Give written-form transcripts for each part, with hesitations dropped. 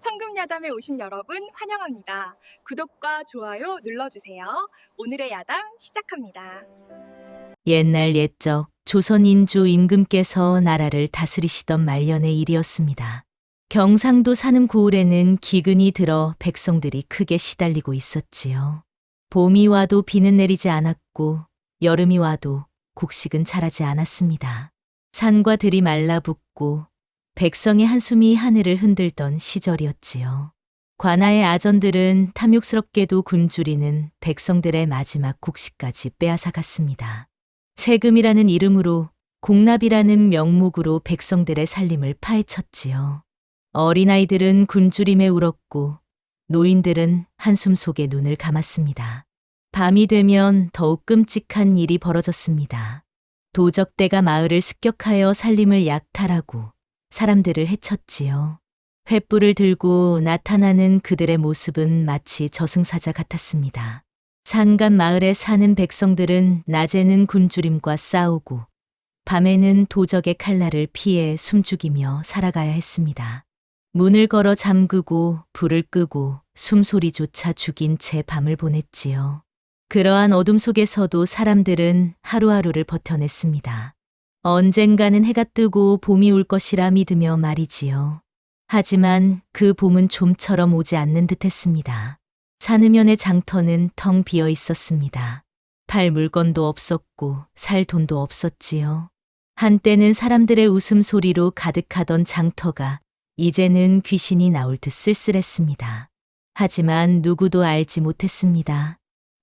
청금야담에 오신 여러분 환영합니다. 구독과 좋아요 눌러주세요. 오늘의 야담 시작합니다. 옛날 옛적 조선 인주 임금께서 나라를 다스리시던 말년의 일이었습니다. 경상도 산음 고을에는 기근이 들어 백성들이 크게 시달리고 있었지요. 봄이 와도 비는 내리지 않았고 여름이 와도 곡식은 자라지 않았습니다. 산과 들이 말라붙고 백성의 한숨이 하늘을 흔들던 시절이었지요. 관아의 아전들은 탐욕스럽게도 굶주리는 백성들의 마지막 곡식까지 빼앗아갔습니다. 세금이라는 이름으로 공납이라는 명목으로 백성들의 살림을 파헤쳤지요. 어린아이들은 굶주림에 울었고 노인들은 한숨 속에 눈을 감았습니다. 밤이 되면 더욱 끔찍한 일이 벌어졌습니다. 도적대가 마을을 습격하여 살림을 약탈하고 사람들을 해쳤지요. 횃불을 들고 나타나는 그들의 모습은 마치 저승사자 같았습니다. 산간 마을에 사는 백성들은 낮에는 굶주림과 싸우고 밤에는 도적의 칼날을 피해 숨죽이며 살아가야 했습니다. 문을 걸어 잠그고 불을 끄고 숨소리조차 죽인 채 밤을 보냈지요. 그러한 어둠 속에서도 사람들은 하루하루를 버텨냈습니다. 언젠가는 해가 뜨고 봄이 올 것이라 믿으며 말이지요. 하지만 그 봄은 좀처럼 오지 않는 듯했습니다. 산음연의 장터는 텅 비어 있었습니다. 팔 물건도 없었고 살 돈도 없었지요. 한때는 사람들의 웃음소리로 가득하던 장터가 이제는 귀신이 나올 듯 쓸쓸했습니다. 하지만 누구도 알지 못했습니다.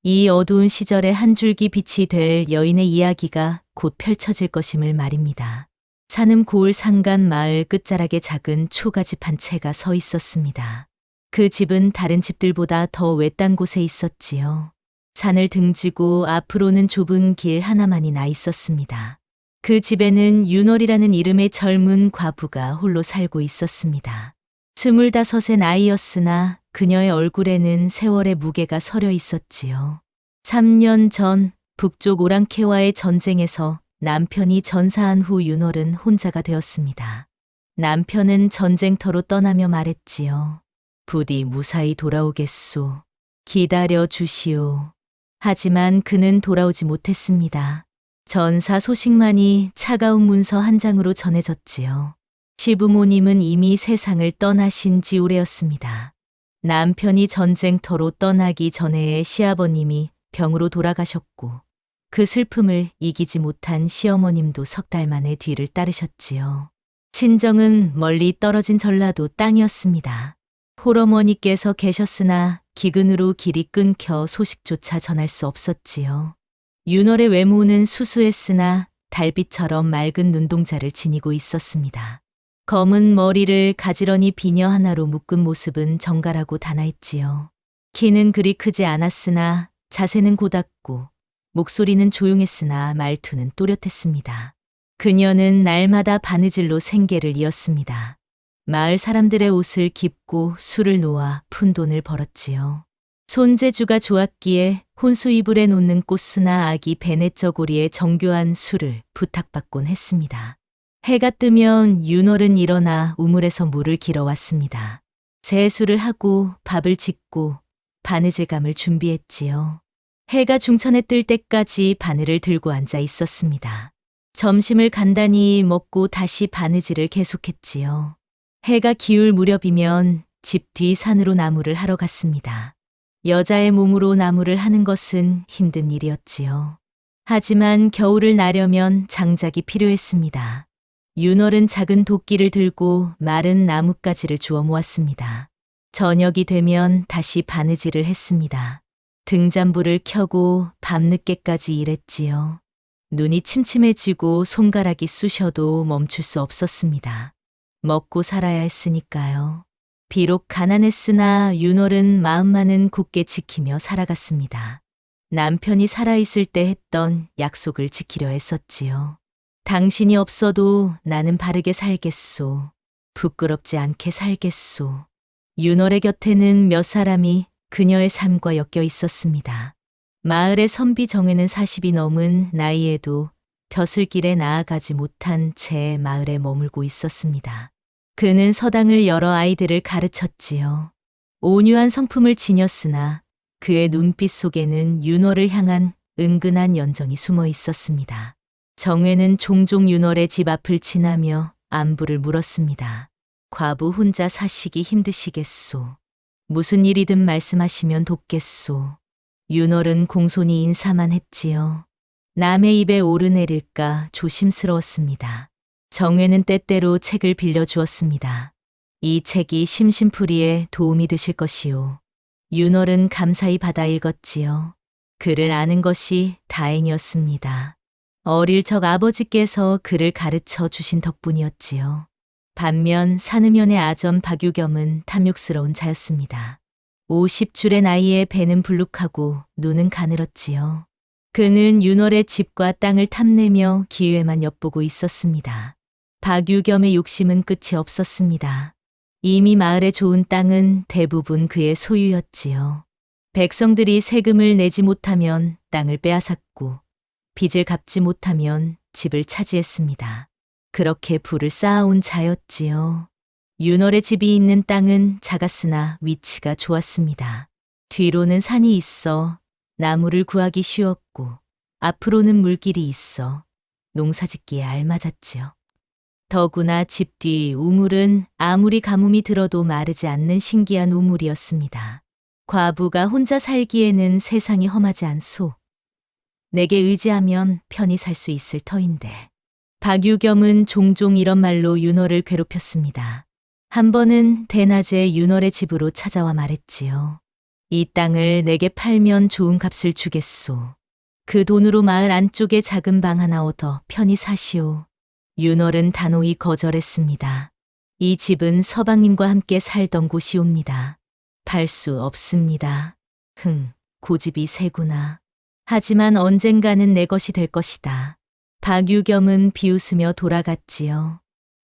이 어두운 시절에 한 줄기 빛이 될 여인의 이야기가 곧 펼쳐질 것임을 말입니다. 산음 고을 산간 마을 끝자락에 작은 초가집 한 채가 서 있었습니다. 그 집은 다른 집들보다 더 외딴 곳에 있었지요. 산을 등지고 앞으로는 좁은 길 하나만이 나 있었습니다. 그 집에는 윤월이라는 이름의 젊은 과부가 홀로 살고 있었습니다. 25의 나이였으나 그녀의 얼굴에는 세월의 무게가 서려 있었지요. 3년 전 북쪽 오랑캐와의 전쟁에서 남편이 전사한 후 윤월은 혼자가 되었습니다. 남편은 전쟁터로 떠나며 말했지요. 부디 무사히 돌아오겠소. 기다려 주시오. 하지만 그는 돌아오지 못했습니다. 전사 소식만이 차가운 문서 한 장으로 전해졌지요. 시부모님은 이미 세상을 떠나신 지 오래였습니다. 남편이 전쟁터로 떠나기 전에 시아버님이 병으로 돌아가셨고 그 슬픔을 이기지 못한 시어머님도 석 달 만에 뒤를 따르셨지요. 친정은 멀리 떨어진 전라도 땅이었습니다. 홀어머니께서 계셨으나 기근으로 길이 끊겨 소식조차 전할 수 없었지요. 윤월의 외모는 수수했으나 달빛처럼 맑은 눈동자를 지니고 있었습니다. 검은 머리를 가지런히 비녀 하나로 묶은 모습은 정갈하고 단아했지요. 키는 그리 크지 않았으나 자세는 고닫고 목소리는 조용했으나 말투는 또렷했습니다. 그녀는 날마다 바느질로 생계를 이었습니다. 마을 사람들의 옷을 깁고 술을 놓아 푼돈을 벌었지요. 손재주가 좋았기에 혼수 이불에 놓는 꽃수나 아기 베네쩌고리의 정교한 술을 부탁받곤 했습니다. 해가 뜨면 윤월은 일어나 우물에서 물을 길어 왔습니다. 세수를 하고 밥을 짓고 바느질감을 준비했지요. 해가 중천에 뜰 때까지 바늘을 들고 앉아 있었습니다. 점심을 간단히 먹고 다시 바느질을 계속했지요. 해가 기울 무렵이면 집 뒤 산으로 나무를 하러 갔습니다. 여자의 몸으로 나무를 하는 것은 힘든 일이었지요. 하지만 겨울을 나려면 장작이 필요했습니다. 윤월은 작은 도끼를 들고 마른 나뭇가지를 주워 모았습니다. 저녁이 되면 다시 바느질을 했습니다. 등잔불을 켜고 밤늦게까지 일했지요. 눈이 침침해지고 손가락이 쑤셔도 멈출 수 없었습니다. 먹고 살아야 했으니까요. 비록 가난했으나 윤월은 마음만은 굳게 지키며 살아갔습니다. 남편이 살아있을 때 했던 약속을 지키려 했었지요. 당신이 없어도 나는 바르게 살겠소. 부끄럽지 않게 살겠소. 윤월의 곁에는 몇 사람이 그녀의 삶과 엮여 있었습니다. 마을의 선비 정에는 40이 넘은 나이에도 벼슬길에 나아가지 못한 채 마을에 머물고 있었습니다. 그는 서당을 열어 아이들을 가르쳤지요. 온유한 성품을 지녔으나 그의 눈빛 속에는 윤월을 향한 은근한 연정이 숨어 있었습니다. 정회는 종종 윤월의 집 앞을 지나며 안부를 물었습니다. 과부 혼자 사시기 힘드시겠소. 무슨 일이든 말씀하시면 돕겠소. 윤월은 공손히 인사만 했지요. 남의 입에 오르내릴까 조심스러웠습니다. 정회는 때때로 책을 빌려주었습니다. 이 책이 심심풀이에 도움이 되실 것이요. 윤월은 감사히 받아 읽었지요. 글을 아는 것이 다행이었습니다. 어릴 적 아버지께서 그를 가르쳐 주신 덕분이었지요. 반면 산음연의 아점 박유겸은 탐욕스러운 자였습니다. 50줄의 나이에 배는 불룩하고 눈은 가늘었지요. 그는 윤월의 집과 땅을 탐내며 기회만 엿보고 있었습니다. 박유겸의 욕심은 끝이 없었습니다. 이미 마을의 좋은 땅은 대부분 그의 소유였지요. 백성들이 세금을 내지 못하면 땅을 빼앗았고 빚을 갚지 못하면 집을 차지했습니다. 그렇게 부를 쌓아온 자였지요. 윤월의 집이 있는 땅은 작았으나 위치가 좋았습니다. 뒤로는 산이 있어 나무를 구하기 쉬웠고 앞으로는 물길이 있어 농사짓기에 알맞았지요. 더구나 집 뒤 우물은 아무리 가뭄이 들어도 마르지 않는 신기한 우물이었습니다. 과부가 혼자 살기에는 세상이 험하지 않소. 내게 의지하면 편히 살 수 있을 터인데. 박유겸은 종종 이런 말로 윤월을 괴롭혔습니다. 한 번은 대낮에 윤월의 집으로 찾아와 말했지요. 이 땅을 내게 팔면 좋은 값을 주겠소. 그 돈으로 마을 안쪽에 작은 방 하나 얻어 편히 사시오. 윤월은 단호히 거절했습니다. 이 집은 서방님과 함께 살던 곳이옵니다. 팔 수 없습니다. 고집이 세구나. 하지만 언젠가는 내 것이 될 것이다. 박유겸은 비웃으며 돌아갔지요.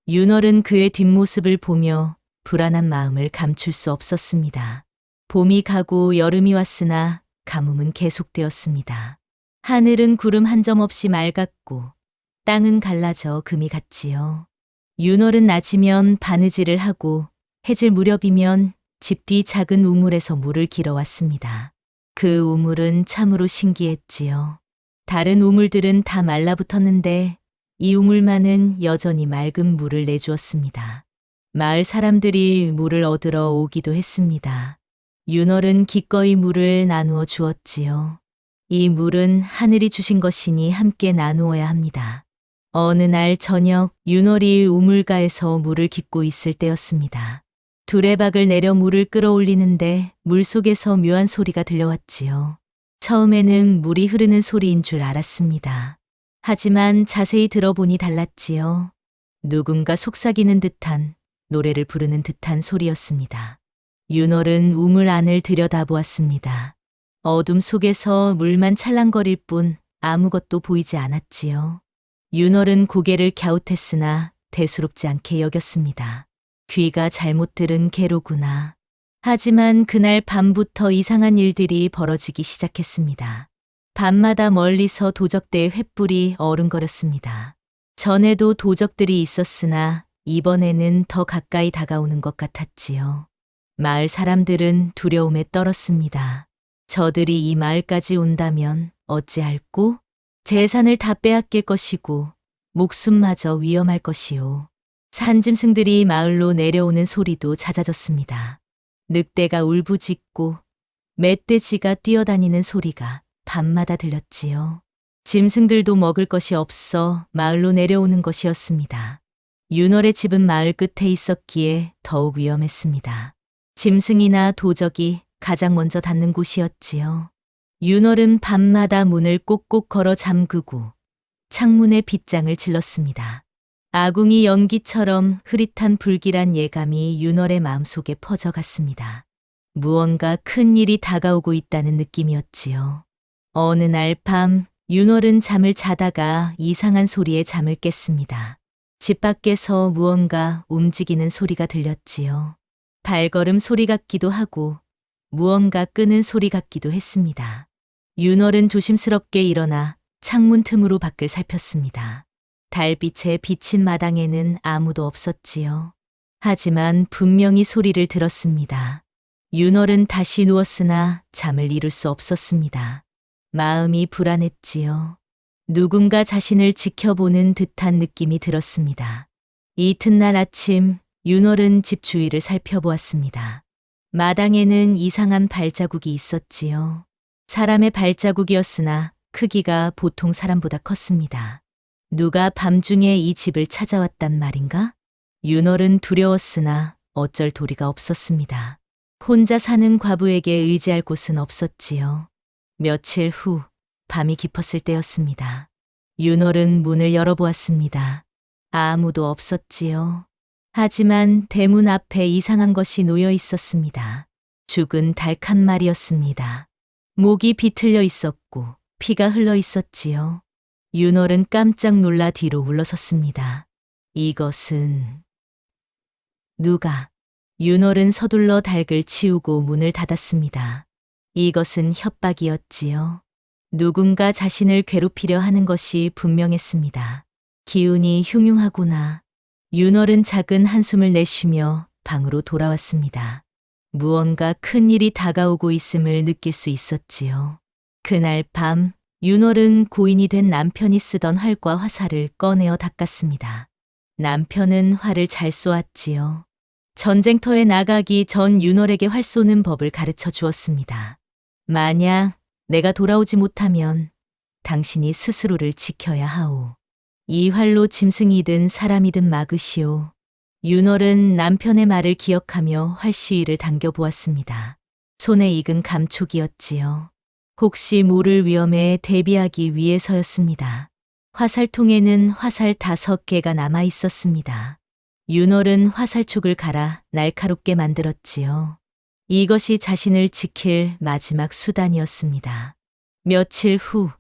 윤월은 그의 뒷모습을 보며 불안한 마음을 감출 수 없었습니다. 봄이 가고 여름이 왔으나 가뭄은 계속되었습니다. 하늘은 구름 한 점 없이 맑았고 땅은 갈라져 금이 갔지요. 윤월은 낮이면 바느질을 하고 해질 무렵이면 집 뒤 작은 우물에서 물을 길어왔습니다. 그 우물은 참으로 신기했지요. 다른 우물들은 다 말라붙었는데 이 우물만은 여전히 맑은 물을 내주었습니다. 마을 사람들이 물을 얻으러 오기도 했습니다. 윤월은 기꺼이 물을 나누어 주었지요. 이 물은 하늘이 주신 것이니 함께 나누어야 합니다. 어느 날 저녁 윤월이 우물가에서 물을 깃고 있을 때였습니다. 두레박을 내려 물을 끌어올리는데 물속에서 묘한 소리가 들려왔지요. 처음에는 물이 흐르는 소리인 줄 알았습니다. 하지만 자세히 들어보니 달랐지요. 누군가 속삭이는 듯한, 노래를 부르는 듯한 소리였습니다. 윤월은 우물 안을 들여다보았습니다. 어둠 속에서 물만 찰랑거릴 뿐 아무것도 보이지 않았지요. 윤월은 고개를 갸웃했으나 대수롭지 않게 여겼습니다. 귀가 잘못 들은 개로구나. 하지만 그날 밤부터 이상한 일들이 벌어지기 시작했습니다. 밤마다 멀리서 도적대의 횃불이 어른거렸습니다. 전에도 도적들이 있었으나 이번에는 더 가까이 다가오는 것 같았지요. 마을 사람들은 두려움에 떨었습니다. 저들이 이 마을까지 온다면 어찌할꼬? 재산을 다 빼앗길 것이고 목숨마저 위험할 것이요. 산짐승들이 마을로 내려오는 소리도 잦아졌습니다. 늑대가 울부짖고 멧돼지가 뛰어다니는 소리가 밤마다 들렸지요. 짐승들도 먹을 것이 없어 마을로 내려오는 것이었습니다. 윤월의 집은 마을 끝에 있었기에 더욱 위험했습니다. 짐승이나 도적이 가장 먼저 닿는 곳이었지요. 윤월은 밤마다 문을 꼭꼭 걸어 잠그고 창문에 빗장을 질렀습니다. 아궁이 연기처럼 흐릿한 불길한 예감이 윤월의 마음속에 퍼져갔습니다. 무언가 큰 일이 다가오고 있다는 느낌이었지요. 어느 날 밤 윤월은 잠을 자다가 이상한 소리에 잠을 깼습니다. 집 밖에서 무언가 움직이는 소리가 들렸지요. 발걸음 소리 같기도 하고 무언가 끄는 소리 같기도 했습니다. 윤월은 조심스럽게 일어나 창문 틈으로 밖을 살폈습니다. 달빛에 비친 마당에는 아무도 없었지요. 하지만 분명히 소리를 들었습니다. 윤월은 다시 누웠으나 잠을 이룰 수 없었습니다. 마음이 불안했지요. 누군가 자신을 지켜보는 듯한 느낌이 들었습니다. 이튿날 아침 윤월은 집 주위를 살펴보았습니다. 마당에는 이상한 발자국이 있었지요. 사람의 발자국이었으나 크기가 보통 사람보다 컸습니다. 누가 밤중에 이 집을 찾아왔단 말인가? 윤월은 두려웠으나 어쩔 도리가 없었습니다. 혼자 사는 과부에게 의지할 곳은 없었지요. 며칠 후 밤이 깊었을 때였습니다. 윤월은 문을 열어보았습니다. 아무도 없었지요. 하지만 대문 앞에 이상한 것이 놓여 있었습니다. 죽은 닭 한 마리였습니다. 목이 비틀려 있었고 피가 흘러 있었지요. 윤월은 깜짝 놀라 뒤로 물러섰습니다. 이것은 누가? 윤월은 서둘러 닭을 치우고 문을 닫았습니다. 이것은 협박이었지요. 누군가 자신을 괴롭히려 하는 것이 분명했습니다. 기운이 흉흉하구나. 윤월은 작은 한숨을 내쉬며 방으로 돌아왔습니다. 무언가 큰 일이 다가오고 있음을 느낄 수 있었지요. 그날 밤 윤월은 고인이 된 남편이 쓰던 활과 화살을 꺼내어 닦았습니다. 남편은 활을 잘 쏘았지요. 전쟁터에 나가기 전 윤월에게 활 쏘는 법을 가르쳐 주었습니다. 만약 내가 돌아오지 못하면 당신이 스스로를 지켜야 하오. 이 활로 짐승이든 사람이든 막으시오. 윤월은 남편의 말을 기억하며 활시위를 당겨보았습니다. 손에 익은 감촉이었지요. 혹시 모를 위험에 대비하기 위해서였습니다. 화살통에는 화살 5개가 남아 있었습니다. 윤월은 화살촉을 갈아 날카롭게 만들었지요. 이것이 자신을 지킬 마지막 수단이었습니다. 며칠 후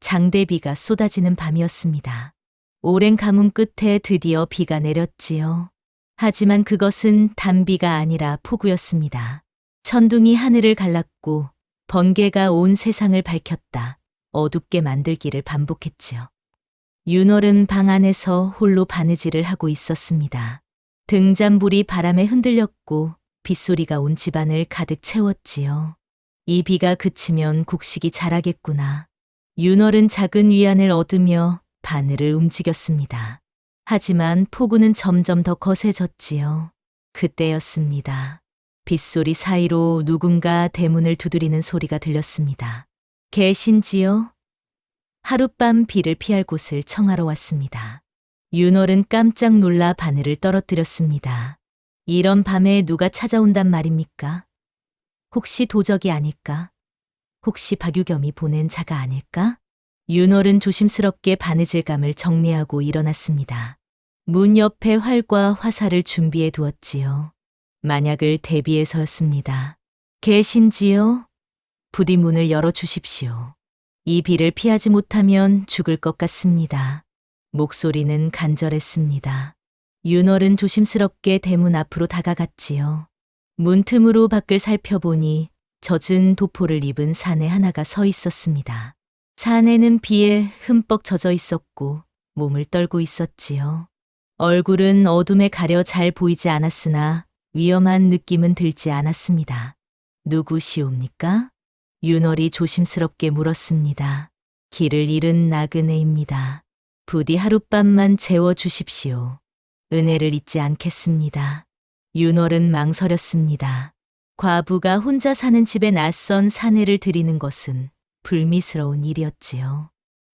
장대비가 쏟아지는 밤이었습니다. 오랜 가뭄 끝에 드디어 비가 내렸지요. 하지만 그것은 단비가 아니라 폭우였습니다. 천둥이 하늘을 갈랐고 번개가 온 세상을 밝혔다. 어둡게 만들기를 반복했지요. 윤월은 방 안에서 홀로 바느질을 하고 있었습니다. 등잔불이 바람에 흔들렸고 빗소리가 온 집안을 가득 채웠지요. 이 비가 그치면 곡식이 자라겠구나. 윤월은 작은 위안을 얻으며 바늘을 움직였습니다. 하지만 폭우는 점점 더 거세졌지요. 그때였습니다. 빗소리 사이로 누군가 대문을 두드리는 소리가 들렸습니다. 계신지요? 하룻밤 비를 피할 곳을 청하러 왔습니다. 윤월은 깜짝 놀라 바늘을 떨어뜨렸습니다. 이런 밤에 누가 찾아온단 말입니까? 혹시 도적이 아닐까? 혹시 박유겸이 보낸 자가 아닐까? 윤월은 조심스럽게 바느질감을 정리하고 일어났습니다. 문 옆에 활과 화살을 준비해 두었지요. 만약을 대비해서였습니다. 계신지요? 부디 문을 열어주십시오. 이 비를 피하지 못하면 죽을 것 같습니다. 목소리는 간절했습니다. 윤월은 조심스럽게 대문 앞으로 다가갔지요. 문틈으로 밖을 살펴보니 젖은 도포를 입은 사내 하나가 서 있었습니다. 사내는 비에 흠뻑 젖어 있었고 몸을 떨고 있었지요. 얼굴은 어둠에 가려 잘 보이지 않았으나 위험한 느낌은 들지 않았습니다. 누구시옵니까? 윤월이 조심스럽게 물었습니다. 길을 잃은 나그네입니다. 부디 하룻밤만 재워주십시오. 은혜를 잊지 않겠습니다. 윤월은 망설였습니다. 과부가 혼자 사는 집에 낯선 사내를 들이는 것은 불미스러운 일이었지요.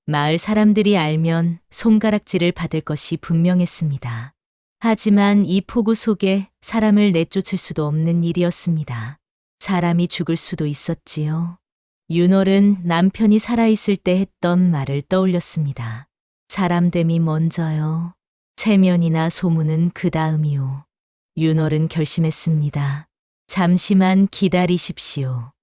마을 사람들이 알면 손가락질을 받을 것이 분명했습니다. 하지만 이 폭우 속에 사람을 내쫓을 수도 없는 일이었습니다. 사람이 죽을 수도 있었지요. 윤월은 남편이 살아있을 때 했던 말을 떠올렸습니다. 사람됨이 먼저요. 체면이나 소문은 그 다음이요. 윤월은 결심했습니다. 잠시만 기다리십시오.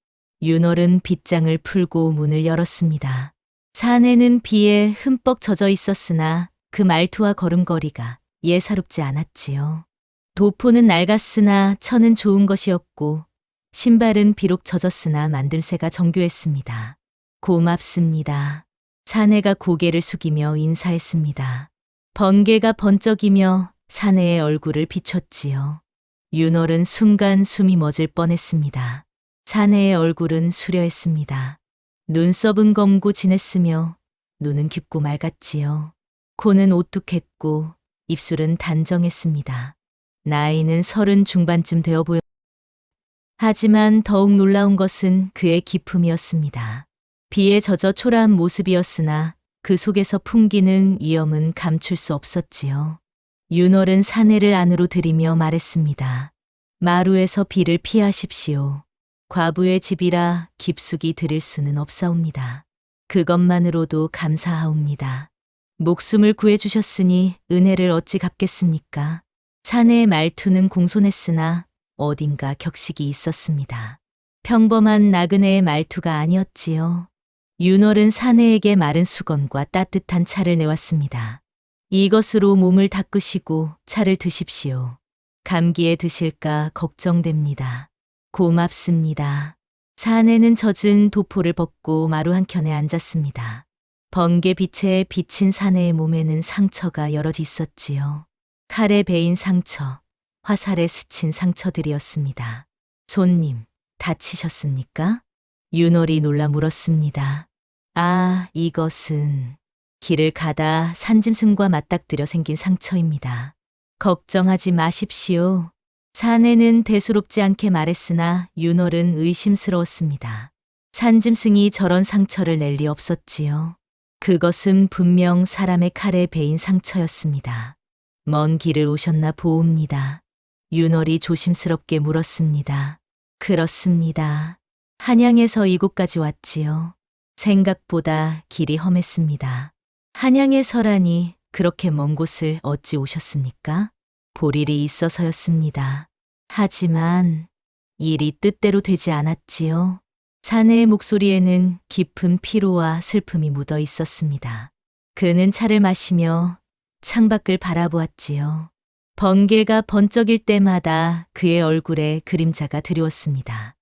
윤월은 빗장을 풀고 문을 열었습니다. 사내는 비에 흠뻑 젖어 있었으나 그 말투와 걸음걸이가 예사롭지 않았지요. 도포는 낡았으나 천은 좋은 것이었고 신발은 비록 젖었으나 만들새가 정교했습니다. 고맙습니다. 사내가 고개를 숙이며 인사했습니다. 번개가 번쩍이며 사내의 얼굴을 비췄지요. 윤월은 순간 숨이 멎을 뻔했습니다. 사내의 얼굴은 수려했습니다. 눈썹은 검고 진했으며 눈은 깊고 맑았지요. 코는 오뚝했고 입술은 단정했습니다. 나이는 30 중반쯤 되어 보였 하지만 더욱 놀라운 것은 그의 기품이었습니다. 비에 젖어 초라한 모습이었으나 그 속에서 풍기는 위엄은 감출 수 없었지요. 윤월은 사내를 안으로 들이며 말했습니다. 마루에서 비를 피하십시오. 과부의 집이라 깊숙이 들일 수는 없사옵니다. 그것만으로도 감사하옵니다. 목숨을 구해주셨으니 은혜를 어찌 갚겠습니까? 사내의 말투는 공손했으나 어딘가 격식이 있었습니다. 평범한 나그네의 말투가 아니었지요. 윤월은 사내에게 마른 수건과 따뜻한 차를 내왔습니다. 이것으로 몸을 닦으시고 차를 드십시오. 감기에 드실까 걱정됩니다. 고맙습니다. 사내는 젖은 도포를 벗고 마루 한켠에 앉았습니다. 번개 빛에 비친 사내의 몸에는 상처가 여럿 있었지요. 칼에 베인 상처, 화살에 스친 상처들이었습니다. 손님, 다치셨습니까? 윤월이 놀라 물었습니다. 아, 이것은 길을 가다 산짐승과 맞닥뜨려 생긴 상처입니다. 걱정하지 마십시오. 사내는 대수롭지 않게 말했으나 윤월은 의심스러웠습니다. 산짐승이 저런 상처를 낼 리 없었지요. 그것은 분명 사람의 칼에 베인 상처였습니다. 먼 길을 오셨나 보옵니다. 윤월이 조심스럽게 물었습니다. 그렇습니다. 한양에서 이곳까지 왔지요. 생각보다 길이 험했습니다. 한양에서라니 그렇게 먼 곳을 어찌 오셨습니까? 볼 일이 있어서였습니다. 하지만 일이 뜻대로 되지 않았지요. 사내의 목소리에는 깊은 피로와 슬픔이 묻어 있었습니다. 그는 차를 마시며 창밖을 바라보았지요. 번개가 번쩍일 때마다 그의 얼굴에 그림자가 드리웠습니다.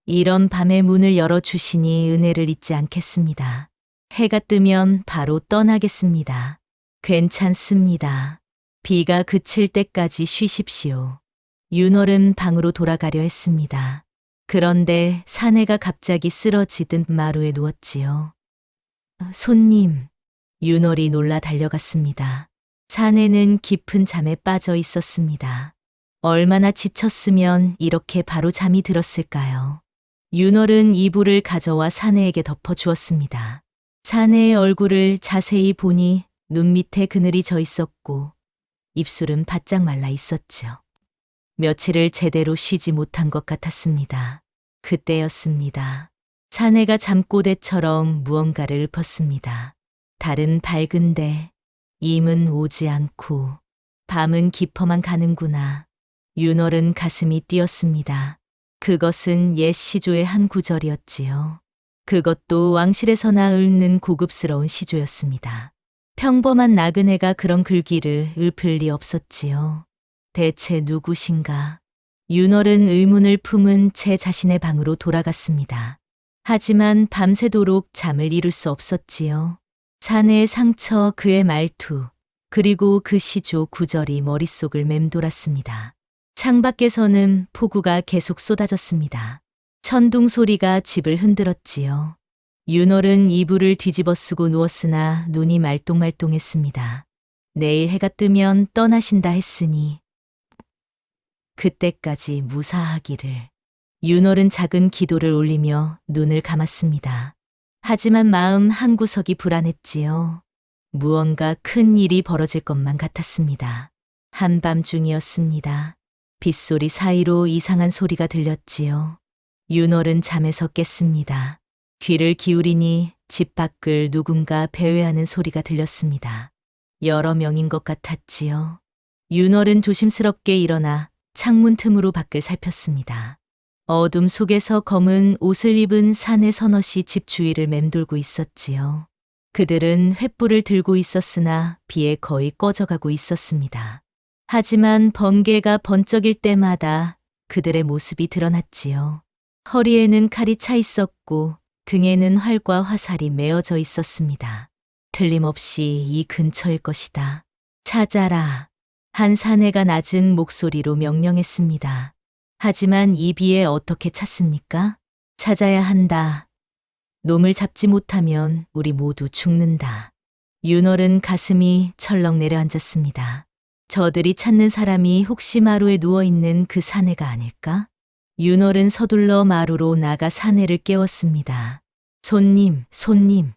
이런 밤에 문을 열어주시니 은혜를 잊지 않겠습니다. 해가 뜨면 바로 떠나겠습니다. 괜찮습니다. 비가 그칠 때까지 쉬십시오. 윤월은 방으로 돌아가려 했습니다. 그런데 사내가 갑자기 쓰러지듯 마루에 누웠지요. 손님, 윤월이 놀라 달려갔습니다. 사내는 깊은 잠에 빠져 있었습니다. 얼마나 지쳤으면 이렇게 바로 잠이 들었을까요? 윤월은 이불을 가져와 사내에게 덮어주었습니다. 사내의 얼굴을 자세히 보니 눈 밑에 그늘이 져 있었고 입술은 바짝 말라 있었죠. 며칠을 제대로 쉬지 못한 것 같았습니다. 그때였습니다. 사내가 잠꼬대처럼 무언가를 읊었습니다. 달은 밝은데 임은 오지 않고 밤은 깊어만 가는구나. 윤월은 가슴이 뛰었습니다. 그것은 옛 시조의 한 구절이었지요. 그것도 왕실에서나 읊는 고급스러운 시조였습니다. 평범한 나그네가 그런 글귀를 읊을 리 없었지요. 대체 누구신가? 윤월은 의문을 품은 채 자신의 방으로 돌아갔습니다. 하지만 밤새도록 잠을 이룰 수 없었지요. 사내의 상처, 그의 말투, 그리고 그 시조 구절이 머릿속을 맴돌았습니다. 창밖에서는 폭우가 계속 쏟아졌습니다. 천둥 소리가 집을 흔들었지요. 윤월은 이불을 뒤집어 쓰고 누웠으나 눈이 말똥말똥했습니다. 내일 해가 뜨면 떠나신다 했으니 그때까지 무사하기를. 윤월은 작은 기도를 올리며 눈을 감았습니다. 하지만 마음 한구석이 불안했지요. 무언가 큰 일이 벌어질 것만 같았습니다. 한밤중이었습니다. 빗소리 사이로 이상한 소리가 들렸지요. 윤월은 잠에서 깼습니다. 귀를 기울이니 집 밖을 누군가 배회하는 소리가 들렸습니다. 여러 명인 것 같았지요. 윤월은 조심스럽게 일어나 창문 틈으로 밖을 살폈습니다. 어둠 속에서 검은 옷을 입은 사내 서넛이 집 주위를 맴돌고 있었지요. 그들은 횃불을 들고 있었으나 비에 거의 꺼져가고 있었습니다. 하지만 번개가 번쩍일 때마다 그들의 모습이 드러났지요. 허리에는 칼이 차 있었고 등에는 활과 화살이 메어져 있었습니다. 틀림없이 이 근처일 것이다. 찾아라. 한 사내가 낮은 목소리로 명령했습니다. 하지만 이 비에 어떻게 찾습니까? 찾아야 한다. 놈을 잡지 못하면 우리 모두 죽는다. 윤월은 가슴이 철렁 내려앉았습니다. 저들이 찾는 사람이 혹시 마루에 누워있는 그 사내가 아닐까? 윤월은 서둘러 마루로 나가 사내를 깨웠습니다. 손님, 손님,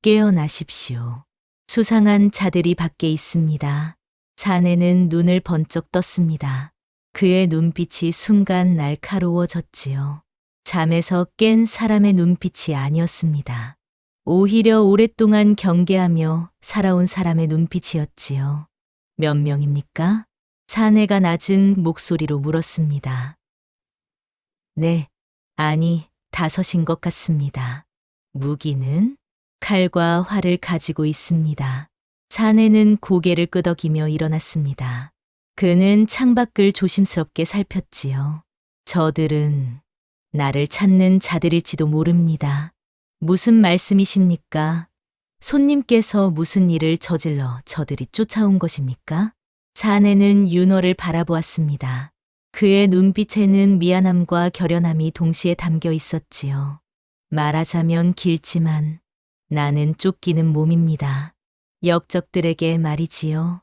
깨어나십시오. 수상한 자들이 밖에 있습니다. 사내는 눈을 번쩍 떴습니다. 그의 눈빛이 순간 날카로워졌지요. 잠에서 깬 사람의 눈빛이 아니었습니다. 오히려 오랫동안 경계하며 살아온 사람의 눈빛이었지요. 몇 명입니까? 사내가 낮은 목소리로 물었습니다. 네, 아니, 5인 것 같습니다. 무기는? 칼과 활을 가지고 있습니다. 사내는 고개를 끄덕이며 일어났습니다. 그는 창밖을 조심스럽게 살폈지요. 저들은 나를 찾는 자들일지도 모릅니다. 무슨 말씀이십니까? 손님께서 무슨 일을 저질러 저들이 쫓아온 것입니까? 사내는 윤호를 바라보았습니다. 그의 눈빛에는 미안함과 결연함이 동시에 담겨 있었지요. 말하자면 길지만 나는 쫓기는 몸입니다. 역적들에게 말이지요.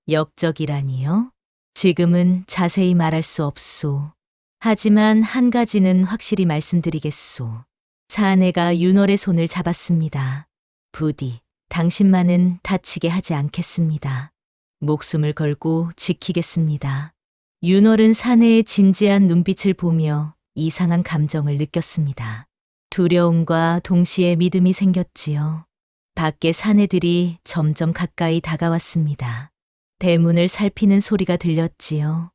역적이라니요? 지금은 자세히 말할 수 없소. 하지만 한 가지는 확실히 말씀드리겠소. 사내가 윤월의 손을 잡았습니다. 부디 당신만은 다치게 하지 않겠습니다. 목숨을 걸고 지키겠습니다. 윤월은 사내의 진지한 눈빛을 보며 이상한 감정을 느꼈습니다. 두려움과 동시에 믿음이 생겼지요. 밖에 사내들이 점점 가까이 다가왔습니다. 대문을 살피는 소리가 들렸지요.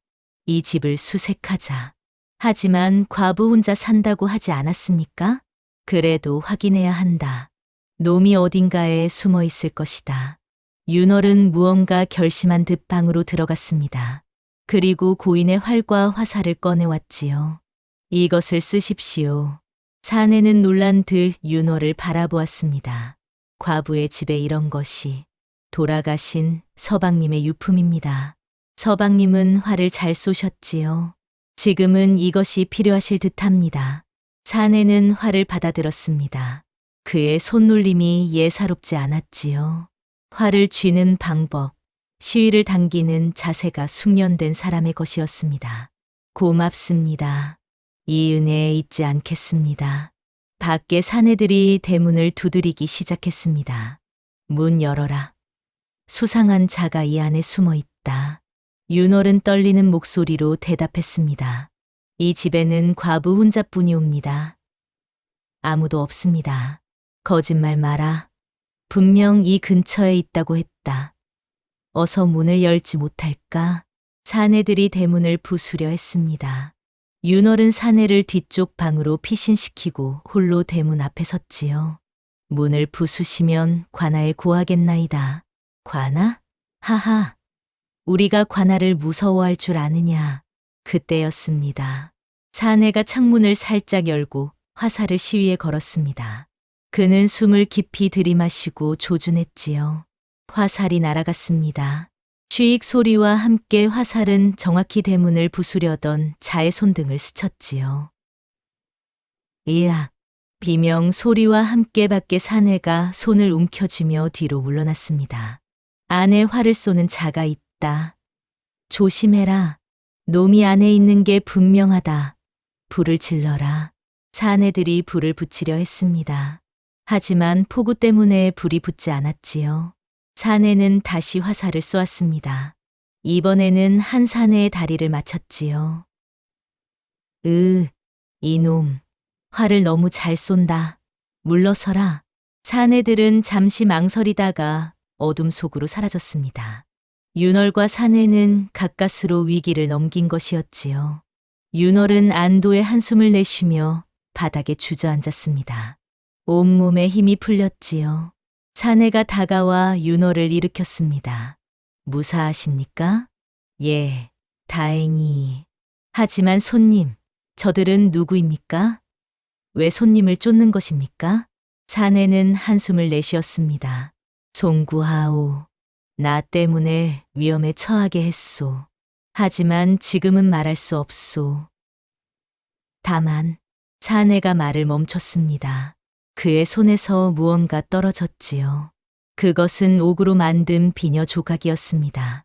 이 집을 수색하자. 하지만 과부 혼자 산다고 하지 않았습니까? 그래도 확인해야 한다. 놈이 어딘가에 숨어 있을 것이다. 윤월은 무언가 결심한 듯 방으로 들어갔습니다. 그리고 고인의 활과 화살을 꺼내왔지요. 이것을 쓰십시오. 사내는 놀란 듯 윤월을 바라보았습니다. 과부의 집에 이런 것이 돌아가신 서방님의 유품입니다. 서방님은 활을 잘 쏘셨지요. 지금은 이것이 필요하실 듯합니다. 사내는 활을 받아들었습니다. 그의 손놀림이 예사롭지 않았지요. 활을 쥐는 방법, 시위를 당기는 자세가 숙련된 사람의 것이었습니다. 고맙습니다. 이 은혜에 잊지 않겠습니다. 밖에 사내들이 대문을 두드리기 시작했습니다. 문 열어라. 수상한 자가 이 안에 숨어 있다. 윤월은 떨리는 목소리로 대답했습니다. 이 집에는 과부 혼자뿐이옵니다. 아무도 없습니다. 거짓말 마라. 분명 이 근처에 있다고 했다. 어서 문을 열지 못할까? 사내들이 대문을 부수려 했습니다. 윤월은 사내를 뒤쪽 방으로 피신시키고 홀로 대문 앞에 섰지요. 문을 부수시면 관아에 고하겠나이다. 관아? 하하. 우리가 관아를 무서워할 줄 아느냐. 그때였습니다. 사내가 창문을 살짝 열고 화살을 시위에 걸었습니다. 그는 숨을 깊이 들이마시고 조준했지요. 화살이 날아갔습니다. 쉬익 소리와 함께 화살은 정확히 대문을 부수려던 자의 손등을 스쳤지요. 이야! 비명 소리와 함께 밖에 사내가 손을 움켜쥐며 뒤로 물러났습니다. 안에 활을 쏘는 자가 있다. 조심해라. 놈이 안에 있는 게 분명하다. 불을 질러라. 사내들이 불을 붙이려 했습니다. 하지만 폭우 때문에 불이 붙지 않았지요. 사내는 다시 화살을 쏘았습니다. 이번에는 한 사내의 다리를 맞췄지요. 이놈. 활을 너무 잘 쏜다. 물러서라. 사내들은 잠시 망설이다가 어둠 속으로 사라졌습니다. 윤월과 사내는 가까스로 위기를 넘긴 것이었지요. 윤월은 안도의 한숨을 내쉬며 바닥에 주저앉았습니다. 온몸에 힘이 풀렸지요. 사내가 다가와 윤월을 일으켰습니다. 무사하십니까? 예, 다행히. 하지만 손님, 저들은 누구입니까? 왜 손님을 쫓는 것입니까? 사내는 한숨을 내쉬었습니다. 송구하오. 나 때문에 위험에 처하게 했소. 하지만 지금은 말할 수 없소. 다만 사내가 말을 멈췄습니다. 그의 손에서 무언가 떨어졌지요. 그것은 옥으로 만든 비녀 조각이었습니다.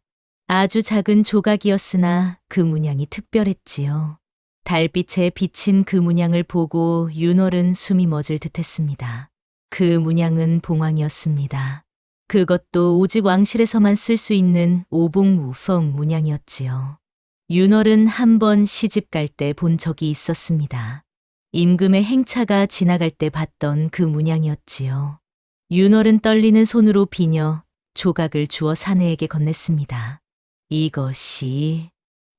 아주 작은 조각이었으나 그 문양이 특별했지요. 달빛에 비친 그 문양을 보고 윤월은 숨이 멎을 듯했습니다. 그 문양은 봉황이었습니다. 그것도 오직 왕실에서만 쓸 수 있는 오봉무펑 문양이었지요. 윤월은 한 번 시집 갈 때 본 적이 있었습니다. 임금의 행차가 지나갈 때 봤던 그 문양이었지요. 윤월은 떨리는 손으로 비녀 조각을 주어 사내에게 건넸습니다. 이것이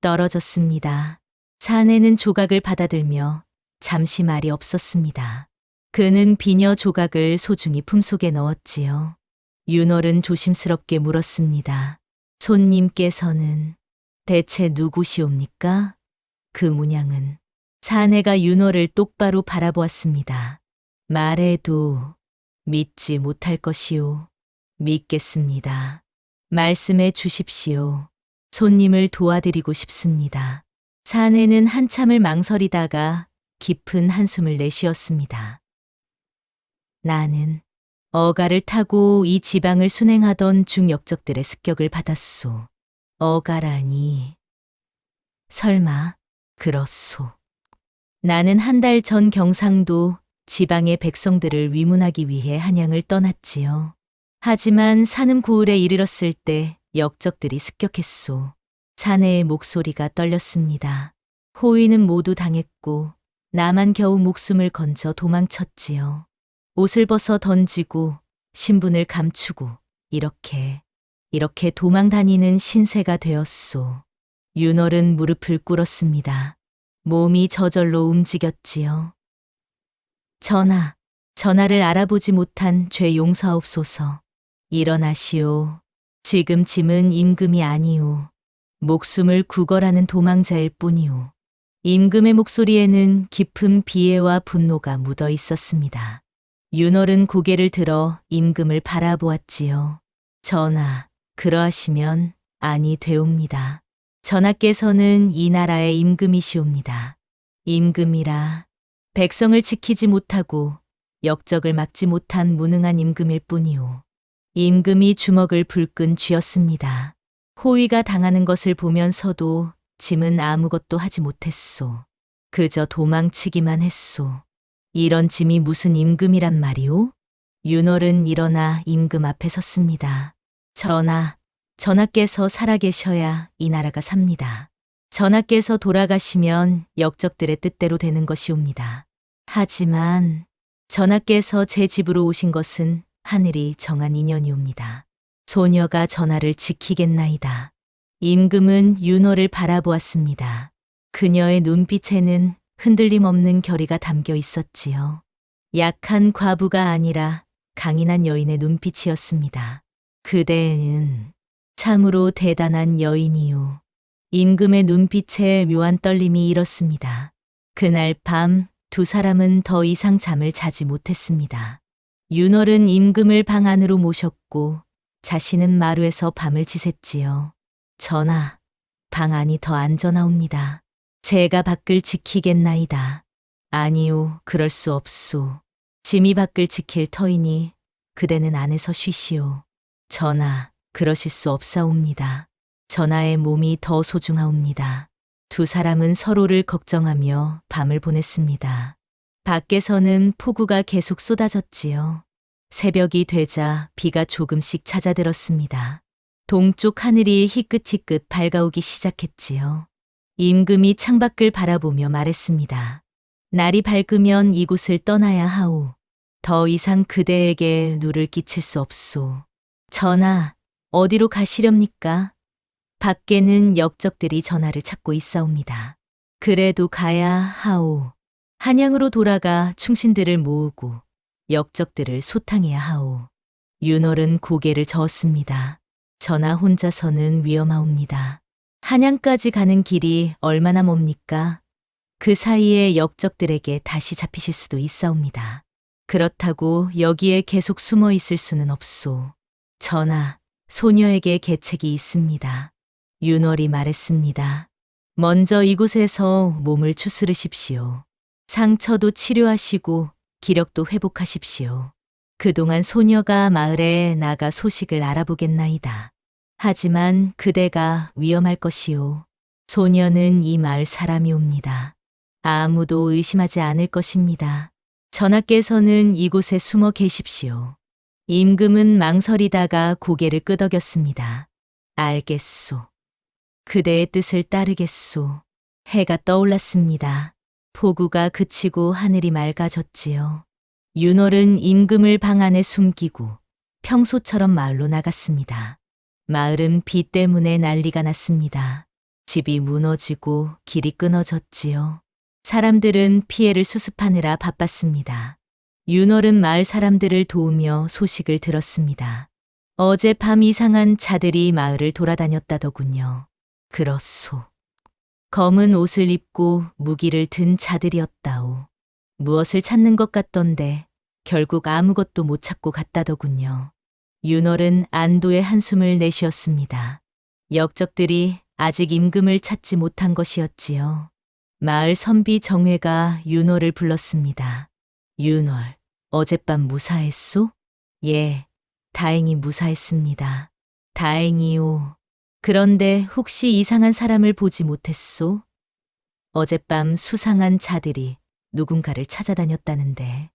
떨어졌습니다. 사내는 조각을 받아들며 잠시 말이 없었습니다. 그는 비녀 조각을 소중히 품속에 넣었지요. 윤월은 조심스럽게 물었습니다. 손님께서는 대체 누구시옵니까? 그 문양은 사내가 윤월을 똑바로 바라보았습니다. 말해도 믿지 못할 것이오. 믿겠습니다. 말씀해 주십시오. 손님을 도와드리고 싶습니다. 사내는 한참을 망설이다가 깊은 한숨을 내쉬었습니다. 나는 어가를 타고 이 지방을 순행하던 중역적들의 습격을 받았소. 어가라니. 설마 그렇소. 나는 한 달 전 경상도 지방의 백성들을 위문하기 위해 한양을 떠났지요. 하지만 산음 고을에 이르렀을 때 역적들이 습격했소. 사내의 목소리가 떨렸습니다. 호위는 모두 당했고 나만 겨우 목숨을 건져 도망쳤지요. 옷을 벗어 던지고 신분을 감추고 이렇게 도망 다니는 신세가 되었소. 윤월은 무릎을 꿇었습니다. 몸이 저절로 움직였지요. 전하를 알아보지 못한 죄 용서하옵소서. 일어나시오. 지금 짐은 임금이 아니오. 목숨을 구걸하는 도망자일 뿐이오. 임금의 목소리에는 깊은 비애와 분노가 묻어 있었습니다. 윤월은 고개를 들어 임금을 바라보았지요. 전하, 그러하시면 아니 되옵니다. 전하께서는 이 나라의 임금이시옵니다. 임금이라 백성을 지키지 못하고 역적을 막지 못한 무능한 임금일 뿐이오. 임금이 주먹을 불끈 쥐었습니다. 호위가 당하는 것을 보면서도 짐은 아무것도 하지 못했소. 그저 도망치기만 했소. 이런 짐이 무슨 임금이란 말이오? 윤월은 일어나 임금 앞에 섰습니다. 전하께서 살아계셔야 이 나라가 삽니다. 전하께서 돌아가시면 역적들의 뜻대로 되는 것이옵니다. 하지만 전하께서 제 집으로 오신 것은 하늘이 정한 인연이옵니다. 소녀가 전하를 지키겠나이다. 임금은 윤월을 바라보았습니다. 그녀의 눈빛에는 흔들림 없는 결의가 담겨 있었지요. 약한 과부가 아니라 강인한 여인의 눈빛이었습니다. 그대는 참으로 대단한 여인이요. 임금의 눈빛에 묘한 떨림이 일었습니다. 그날 밤 두 사람은 더 이상 잠을 자지 못했습니다. 윤월은 임금을 방 안으로 모셨고 자신은 마루에서 밤을 지샜지요. 전하, 방 안이 더 안전하옵니다. 제가 밖을 지키겠나이다. 아니요, 그럴 수 없소. 짐이 밖을 지킬 터이니 그대는 안에서 쉬시오. 전하, 그러실 수 없사옵니다. 전하의 몸이 더 소중하옵니다. 두 사람은 서로를 걱정하며 밤을 보냈습니다. 밖에서는 폭우가 계속 쏟아졌지요. 새벽이 되자 비가 조금씩 잦아들었습니다. 동쪽 하늘이 희끗희끗 밝아오기 시작했지요. 임금이 창밖을 바라보며 말했습니다. 날이 밝으면 이곳을 떠나야 하오. 더 이상 그대에게 누를 끼칠 수 없소. 전하, 어디로 가시렵니까? 밖에는 역적들이 전하를 찾고 있사옵니다. 그래도 가야 하오. 한양으로 돌아가 충신들을 모으고 역적들을 소탕해야 하오. 윤월은 고개를 저었습니다. 전하 혼자서는 위험하옵니다. 한양까지 가는 길이 얼마나 멉니까? 그 사이에 역적들에게 다시 잡히실 수도 있사옵니다. 그렇다고 여기에 계속 숨어 있을 수는 없소. 전하, 소녀에게 계책이 있습니다. 윤월이 말했습니다. 먼저 이곳에서 몸을 추스르십시오. 상처도 치료하시고 기력도 회복하십시오. 그동안 소녀가 마을에 나가 소식을 알아보겠나이다. 하지만 그대가 위험할 것이오. 소녀는 이 마을 사람이옵니다. 아무도 의심하지 않을 것입니다. 전하께서는 이곳에 숨어 계십시오. 임금은 망설이다가 고개를 끄덕였습니다. 알겠소. 그대의 뜻을 따르겠소. 해가 떠올랐습니다. 폭우가 그치고 하늘이 맑아졌지요. 윤월은 임금을 방 안에 숨기고 평소처럼 마을로 나갔습니다. 마을은 비 때문에 난리가 났습니다. 집이 무너지고 길이 끊어졌지요. 사람들은 피해를 수습하느라 바빴습니다. 윤월은 마을 사람들을 도우며 소식을 들었습니다. 어젯밤 이상한 자들이 마을을 돌아다녔다더군요. 그렇소. 검은 옷을 입고 무기를 든 자들이었다오. 무엇을 찾는 것 같던데 결국 아무것도 못 찾고 갔다더군요. 윤월은 안도의 한숨을 내쉬었습니다. 역적들이 아직 임금을 찾지 못한 것이었지요. 마을 선비 정회가 윤월을 불렀습니다. 윤월, 어젯밤 무사했소? 예, 다행히 무사했습니다. 다행이요. 그런데 혹시 이상한 사람을 보지 못했소? 어젯밤 수상한 자들이 누군가를 찾아다녔다는데.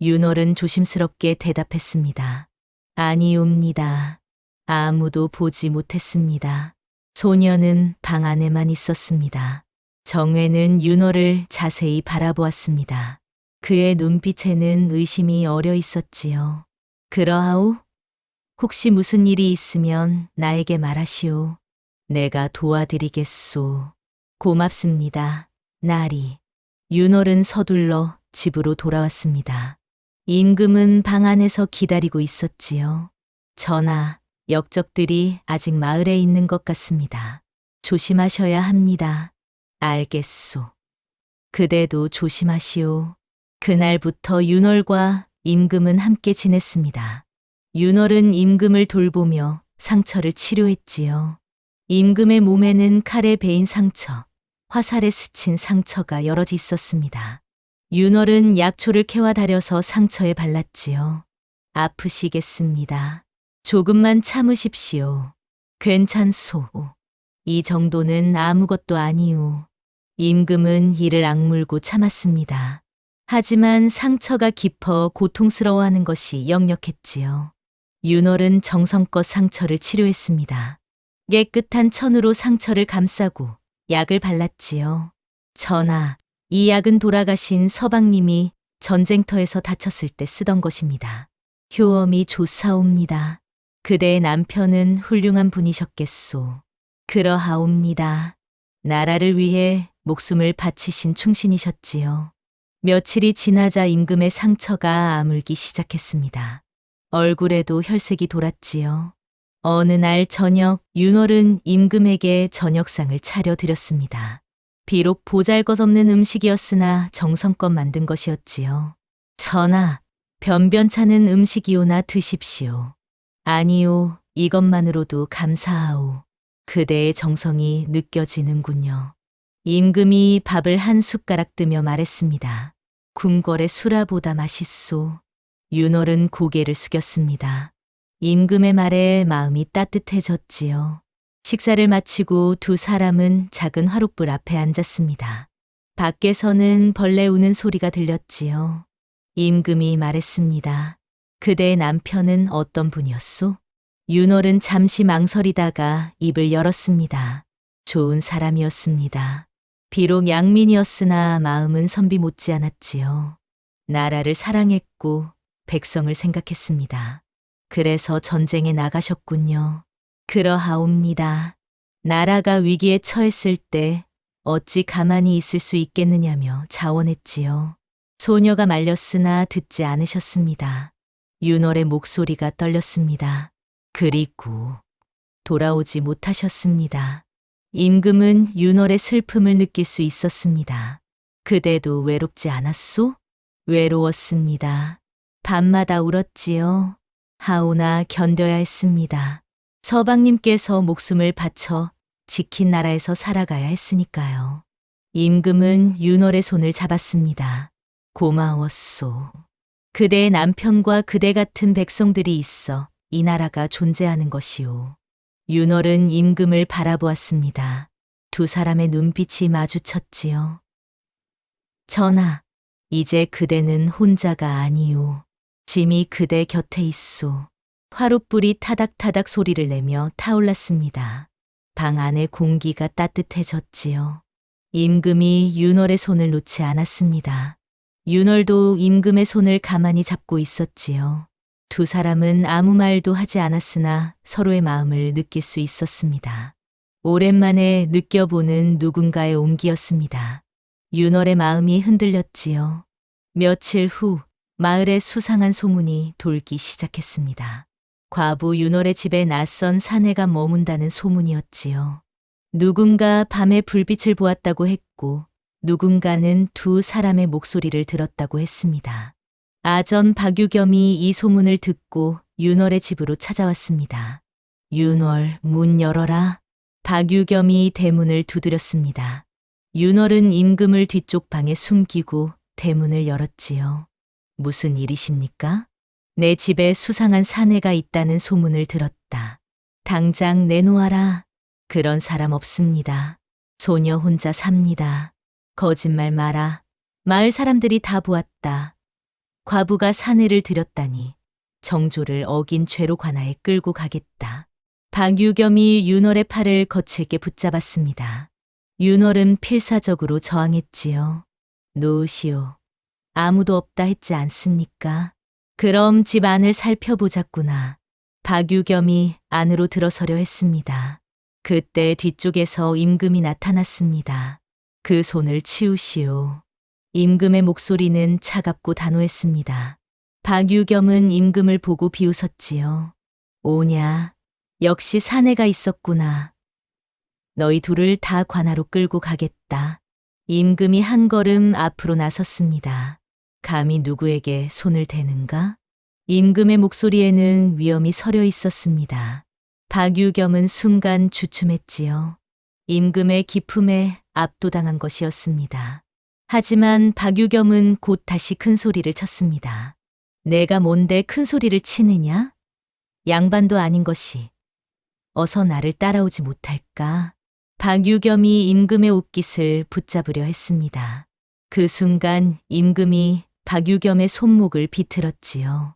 윤월은 조심스럽게 대답했습니다. 아니옵니다. 아무도 보지 못했습니다. 소녀는 방 안에만 있었습니다. 정회는 윤월을 자세히 바라보았습니다. 그의 눈빛에는 의심이 어려 있었지요. 그러하오? 혹시 무슨 일이 있으면 나에게 말하시오. 내가 도와드리겠소. 고맙습니다. 나리. 윤월은 서둘러 집으로 돌아왔습니다. 임금은 방 안에서 기다리고 있었지요. 전하, 역적들이 아직 마을에 있는 것 같습니다. 조심하셔야 합니다. 알겠소. 그대도 조심하시오. 그날부터 윤월과 임금은 함께 지냈습니다. 윤월은 임금을 돌보며 상처를 치료했지요. 임금의 몸에는 칼에 베인 상처, 화살에 스친 상처가 여럿 있었습니다. 윤월은 약초를 캐와 다려서 상처에 발랐지요. 아프시겠습니다. 조금만 참으십시오. 괜찮소. 이 정도는 아무것도 아니오. 임금은 이를 악물고 참았습니다. 하지만 상처가 깊어 고통스러워하는 것이 역력했지요. 윤월은 정성껏 상처를 치료했습니다. 깨끗한 천으로 상처를 감싸고 약을 발랐지요. 전하, 이 약은 돌아가신 서방님이 전쟁터에서 다쳤을 때 쓰던 것입니다. 효험이 좋사옵니다. 그대의 남편은 훌륭한 분이셨겠소. 그러하옵니다. 나라를 위해 목숨을 바치신 충신이셨지요. 며칠이 지나자 임금의 상처가 아물기 시작했습니다. 얼굴에도 혈색이 돌았지요. 어느 날 저녁 윤월은 임금에게 저녁상을 차려드렸습니다. 비록 보잘것없는 음식이었으나 정성껏 만든 것이었지요. 전하, 변변찮은 음식이오나 드십시오. 아니요, 이것만으로도 감사하오. 그대의 정성이 느껴지는군요. 임금이 밥을 한 숟가락 뜨며 말했습니다. 궁궐의 수라보다 맛있소. 윤월은 고개를 숙였습니다. 임금의 말에 마음이 따뜻해졌지요. 식사를 마치고 두 사람은 작은 화롯불 앞에 앉았습니다. 밖에서는 벌레 우는 소리가 들렸지요. 임금이 말했습니다. 그대의 남편은 어떤 분이었소? 윤월은 잠시 망설이다가 입을 열었습니다. 좋은 사람이었습니다. 비록 양민이었으나 마음은 선비 못지않았지요. 나라를 사랑했고 백성을 생각했습니다. 그래서 전쟁에 나가셨군요. 그러하옵니다. 나라가 위기에 처했을 때 어찌 가만히 있을 수 있겠느냐며 자원했지요. 소녀가 말렸으나 듣지 않으셨습니다. 윤월의 목소리가 떨렸습니다. 그리고 돌아오지 못하셨습니다. 임금은 윤월의 슬픔을 느낄 수 있었습니다. 그대도 외롭지 않았소? 외로웠습니다. 밤마다 울었지요. 하오나 견뎌야 했습니다. 서방님께서 목숨을 바쳐 지킨 나라에서 살아가야 했으니까요. 임금은 윤월의 손을 잡았습니다. 고마웠소. 그대의 남편과 그대 같은 백성들이 있어 이 나라가 존재하는 것이오. 윤월은 임금을 바라보았습니다. 두 사람의 눈빛이 마주쳤지요. 전하, 이제 그대는 혼자가 아니오. 짐이 그대 곁에 있소. 화롯불이 타닥타닥 소리를 내며 타올랐습니다. 방 안의 공기가 따뜻해졌지요. 임금이 윤월의 손을 놓지 않았습니다. 윤월도 임금의 손을 가만히 잡고 있었지요. 두 사람은 아무 말도 하지 않았으나 서로의 마음을 느낄 수 있었습니다. 오랜만에 느껴보는 누군가의 온기였습니다. 윤월의 마음이 흔들렸지요. 며칠 후 마을에 수상한 소문이 돌기 시작했습니다. 과부 윤월의 집에 낯선 사내가 머문다는 소문이었지요. 누군가 밤에 불빛을 보았다고 했고 누군가는 두 사람의 목소리를 들었다고 했습니다. 아전 박유겸이 이 소문을 듣고 윤월의 집으로 찾아왔습니다. 윤월, 문 열어라. 박유겸이 대문을 두드렸습니다. 윤월은 임금을 뒤쪽 방에 숨기고 대문을 열었지요. 무슨 일이십니까? 내 집에 수상한 사내가 있다는 소문을 들었다. 당장 내놓아라. 그런 사람 없습니다. 소녀 혼자 삽니다. 거짓말 마라. 마을 사람들이 다 보았다. 과부가 사내를 들였다니 정조를 어긴 죄로 관아에 끌고 가겠다. 박유겸이 윤월의 팔을 거칠게 붙잡았습니다. 윤월은 필사적으로 저항했지요. 놓으시오. 아무도 없다 했지 않습니까? 그럼 집 안을 살펴보자꾸나. 박유겸이 안으로 들어서려 했습니다. 그때 뒤쪽에서 임금이 나타났습니다. 그 손을 치우시오. 임금의 목소리는 차갑고 단호했습니다. 박유겸은 임금을 보고 비웃었지요. 오냐, 역시 사내가 있었구나. 너희 둘을 다 관아로 끌고 가겠다. 임금이 한 걸음 앞으로 나섰습니다. 감히 누구에게 손을 대는가? 임금의 목소리에는 위험이 서려 있었습니다. 박유겸은 순간 주춤했지요. 임금의 기품에 압도당한 것이었습니다. 하지만 박유겸은 곧 다시 큰 소리를 쳤습니다. 내가 뭔데 큰 소리를 치느냐? 양반도 아닌 것이. 어서 나를 따라오지 못할까? 박유겸이 임금의 옷깃을 붙잡으려 했습니다. 그 순간 임금이 박유겸의 손목을 비틀었지요.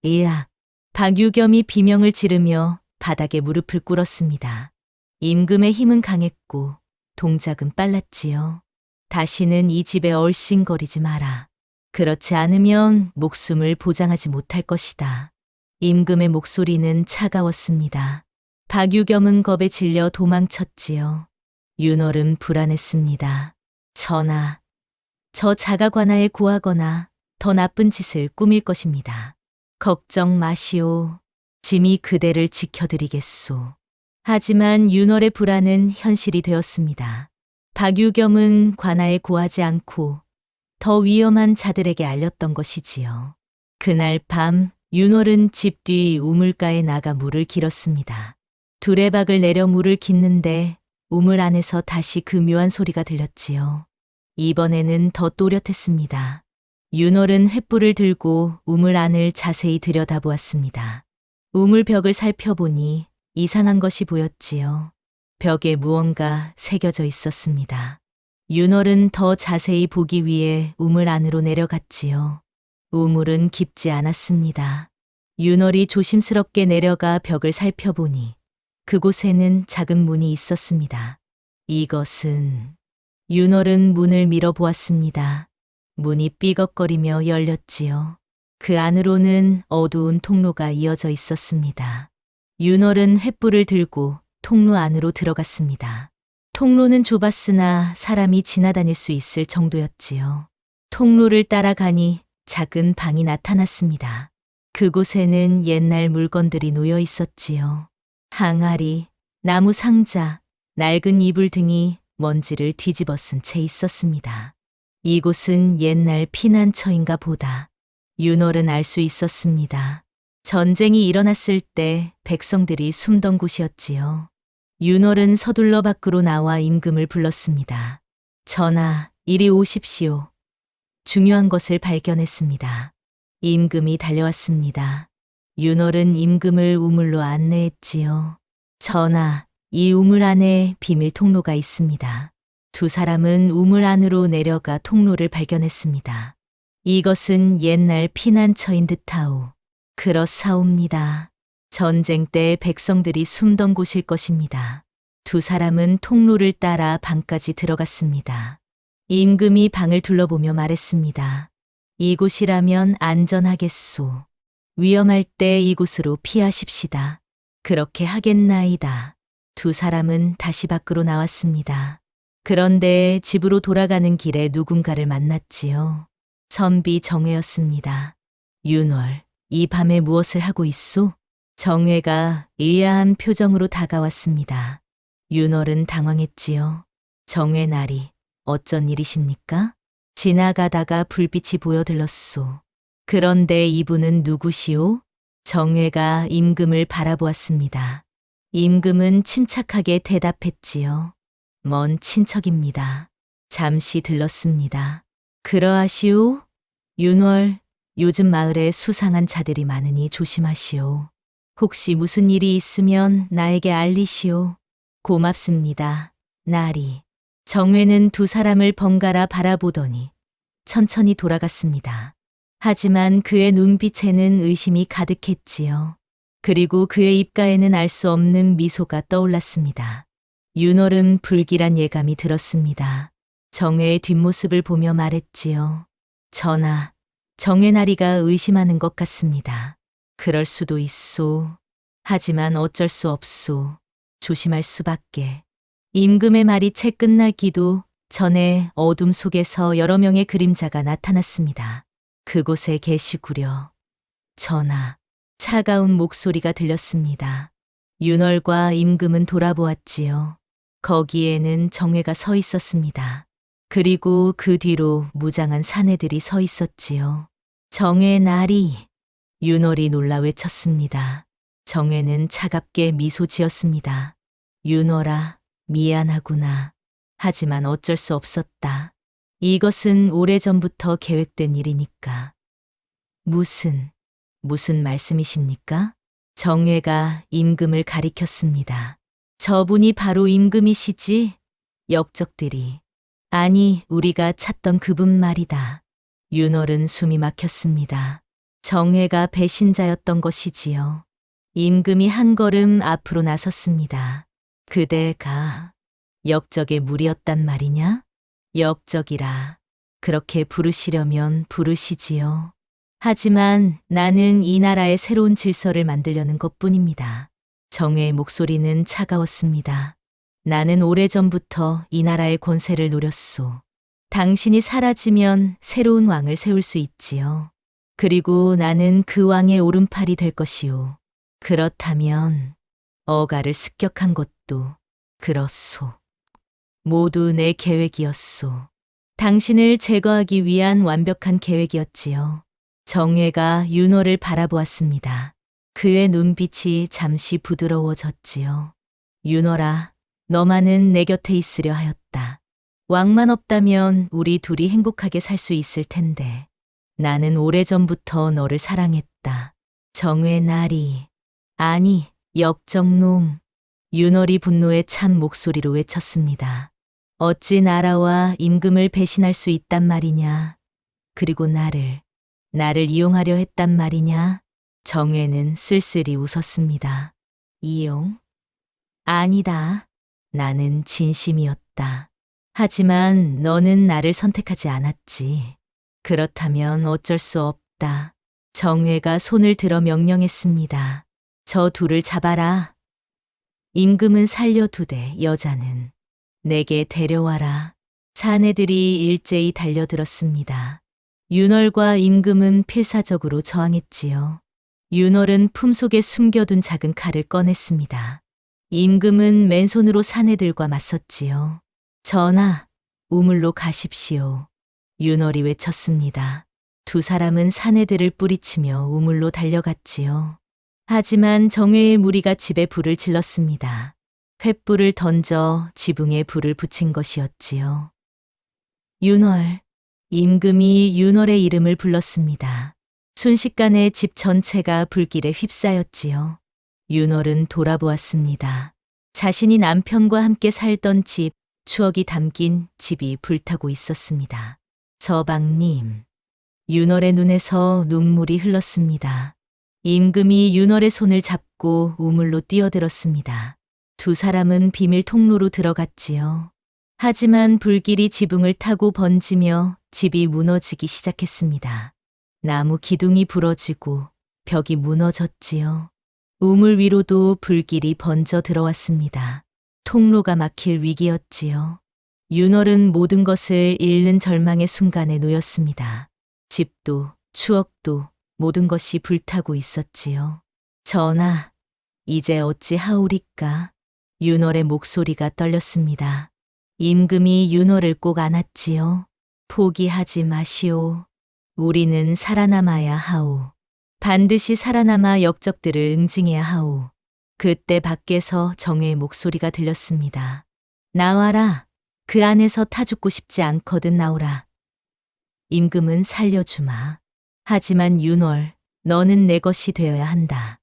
이야! 박유겸이 비명을 지르며 바닥에 무릎을 꿇었습니다. 임금의 힘은 강했고 동작은 빨랐지요. 다시는 이 집에 얼씬거리지 마라. 그렇지 않으면 목숨을 보장하지 못할 것이다. 임금의 목소리는 차가웠습니다. 박유겸은 겁에 질려 도망쳤지요. 윤월은 불안했습니다. 전하, 저 자가 관아에 고하거나 더 나쁜 짓을 꾸밀 것입니다. 걱정 마시오. 짐이 그대를 지켜드리겠소. 하지만 윤월의 불안은 현실이 되었습니다. 박유겸은 관아에 고하지 않고 더 위험한 자들에게 알렸던 것이지요. 그날 밤 윤월은 집 뒤 우물가에 나가 물을 길었습니다. 두레박을 내려 물을 깃는데 우물 안에서 다시 그 묘한 소리가 들렸지요. 이번에는 더 또렷했습니다. 윤월은 횃불을 들고 우물 안을 자세히 들여다보았습니다. 우물벽을 살펴보니 이상한 것이 보였지요. 벽에 무언가 새겨져 있었습니다. 윤월은 더 자세히 보기 위해 우물 안으로 내려갔지요. 우물은 깊지 않았습니다. 윤월이 조심스럽게 내려가 벽을 살펴보니 그곳에는 작은 문이 있었습니다. 이것은... 윤월은 문을 밀어보았습니다. 문이 삐걱거리며 열렸지요. 그 안으로는 어두운 통로가 이어져 있었습니다. 윤월은 횃불을 들고 통로 안으로 들어갔습니다. 통로는 좁았으나 사람이 지나다닐 수 있을 정도였지요. 통로를 따라가니 작은 방이 나타났습니다. 그곳에는 옛날 물건들이 놓여 있었지요. 항아리, 나무 상자, 낡은 이불 등이 먼지를 뒤집어 쓴 채 있었습니다. 이곳은 옛날 피난처인가 보다. 윤월은 알 수 있었습니다. 전쟁이 일어났을 때 백성들이 숨던 곳이었지요. 윤월은 서둘러 밖으로 나와 임금을 불렀습니다. 전하, 이리 오십시오. 중요한 것을 발견했습니다. 임금이 달려왔습니다. 윤월은 임금을 우물로 안내했지요. 전하, 이 우물 안에 비밀 통로가 있습니다. 두 사람은 우물 안으로 내려가 통로를 발견했습니다. 이것은 옛날 피난처인 듯하오. 그렇사옵니다. 전쟁 때 백성들이 숨던 곳일 것입니다. 두 사람은 통로를 따라 방까지 들어갔습니다. 임금이 방을 둘러보며 말했습니다. 이곳이라면 안전하겠소. 위험할 때 이곳으로 피하십시다. 그렇게 하겠나이다. 두 사람은 다시 밖으로 나왔습니다. 그런데 집으로 돌아가는 길에 누군가를 만났지요. 선비 정회였습니다. 윤월, 이 밤에 무엇을 하고 있소? 정회가 의아한 표정으로 다가왔습니다. 윤월은 당황했지요. 정회 나리, 어쩐 일이십니까? 지나가다가 불빛이 보여들렀소. 그런데 이분은 누구시오? 정회가 임금을 바라보았습니다. 임금은 침착하게 대답했지요. 먼 친척입니다. 잠시 들렀습니다. 그러하시오? 윤월, 요즘 마을에 수상한 자들이 많으니 조심하시오. 혹시 무슨 일이 있으면 나에게 알리시오. 고맙습니다. 나리. 정회는 두 사람을 번갈아 바라보더니 천천히 돌아갔습니다. 하지만 그의 눈빛에는 의심이 가득했지요. 그리고 그의 입가에는 알 수 없는 미소가 떠올랐습니다. 윤월은 불길한 예감이 들었습니다. 정회의 뒷모습을 보며 말했지요. 전하, 정회나리가 의심하는 것 같습니다. 그럴 수도 있소. 하지만 어쩔 수 없소. 조심할 수밖에. 임금의 말이 채 끝나기도 전에 어둠 속에서 여러 명의 그림자가 나타났습니다. 그곳에 계시구려. 전하, 차가운 목소리가 들렸습니다. 윤월과 임금은 돌아보았지요. 거기에는 정회가 서 있었습니다. 그리고 그 뒤로 무장한 사내들이 서 있었지요. 정회 나리. 윤월이 놀라 외쳤습니다. 정회는 차갑게 미소 지었습니다. 윤월아, 미안하구나. 하지만 어쩔 수 없었다. 이것은 오래전부터 계획된 일이니까. 무슨 말씀이십니까? 정회가 임금을 가리켰습니다. 저분이 바로 임금이시지? 역적들이. 아니, 우리가 찾던 그분 말이다. 윤월은 숨이 막혔습니다. 정회가 배신자였던 것이지요. 임금이 한 걸음 앞으로 나섰습니다. 그대가 역적의 무리였단 말이냐? 역적이라. 그렇게 부르시려면 부르시지요. 하지만 나는 이 나라의 새로운 질서를 만들려는 것뿐입니다. 정회의 목소리는 차가웠습니다. 나는 오래전부터 이 나라의 권세를 노렸소. 당신이 사라지면 새로운 왕을 세울 수 있지요. 그리고 나는 그 왕의 오른팔이 될 것이오. 그렇다면 어가를 습격한 것도 그렇소. 모두 내 계획이었소. 당신을 제거하기 위한 완벽한 계획이었지요. 정회가 윤월을 바라보았습니다. 그의 눈빛이 잠시 부드러워졌지요. 윤월아, 너만은 내 곁에 있으려 하였다. 왕만 없다면 우리 둘이 행복하게 살 수 있을 텐데. 나는 오래전부터 너를 사랑했다. 정회 나리. 아니, 역적놈. 윤월이 분노에 찬 목소리로 외쳤습니다. 어찌 나라와 임금을 배신할 수 있단 말이냐. 그리고 나를 이용하려 했단 말이냐. 정회는 쓸쓸히 웃었습니다. 이용? 아니다. 나는 진심이었다. 하지만 너는 나를 선택하지 않았지. 그렇다면 어쩔 수 없다. 정회가 손을 들어 명령했습니다. 저 둘을 잡아라. 임금은 살려두되 여자는 내게 데려와라. 사내들이 일제히 달려들었습니다. 윤월과 임금은 필사적으로 저항했지요. 윤월은 품속에 숨겨둔 작은 칼을 꺼냈습니다. 임금은 맨손으로 사내들과 맞섰지요. 전하, 우물로 가십시오. 윤월이 외쳤습니다. 두 사람은 사내들을 뿌리치며 우물로 달려갔지요. 하지만 정회의 무리가 집에 불을 질렀습니다. 횃불을 던져 지붕에 불을 붙인 것이었지요. 윤월. 임금이 윤월의 이름을 불렀습니다. 순식간에 집 전체가 불길에 휩싸였지요. 윤월은 돌아보았습니다. 자신이 남편과 함께 살던 집, 추억이 담긴 집이 불타고 있었습니다. 서방님. 윤월의 눈에서 눈물이 흘렀습니다. 임금이 윤월의 손을 잡고 우물로 뛰어들었습니다. 두 사람은 비밀 통로로 들어갔지요. 하지만 불길이 지붕을 타고 번지며 집이 무너지기 시작했습니다. 나무 기둥이 부러지고 벽이 무너졌지요. 우물 위로도 불길이 번져 들어왔습니다. 통로가 막힐 위기였지요. 윤월은 모든 것을 잃는 절망의 순간에 놓였습니다. 집도 추억도 모든 것이 불타고 있었지요. 전하, 이제 어찌 하오리까? 윤월의 목소리가 떨렸습니다. 임금이 윤월을 꼭 안았지요. 포기하지 마시오. 우리는 살아남아야 하오. 반드시 살아남아 역적들을 응징해야 하오. 그때 밖에서 정회의 목소리가 들렸습니다. 나와라. 그 안에서 타 죽고 싶지 않거든 나오라. 임금은 살려주마. 하지만 윤월, 너는 내 것이 되어야 한다.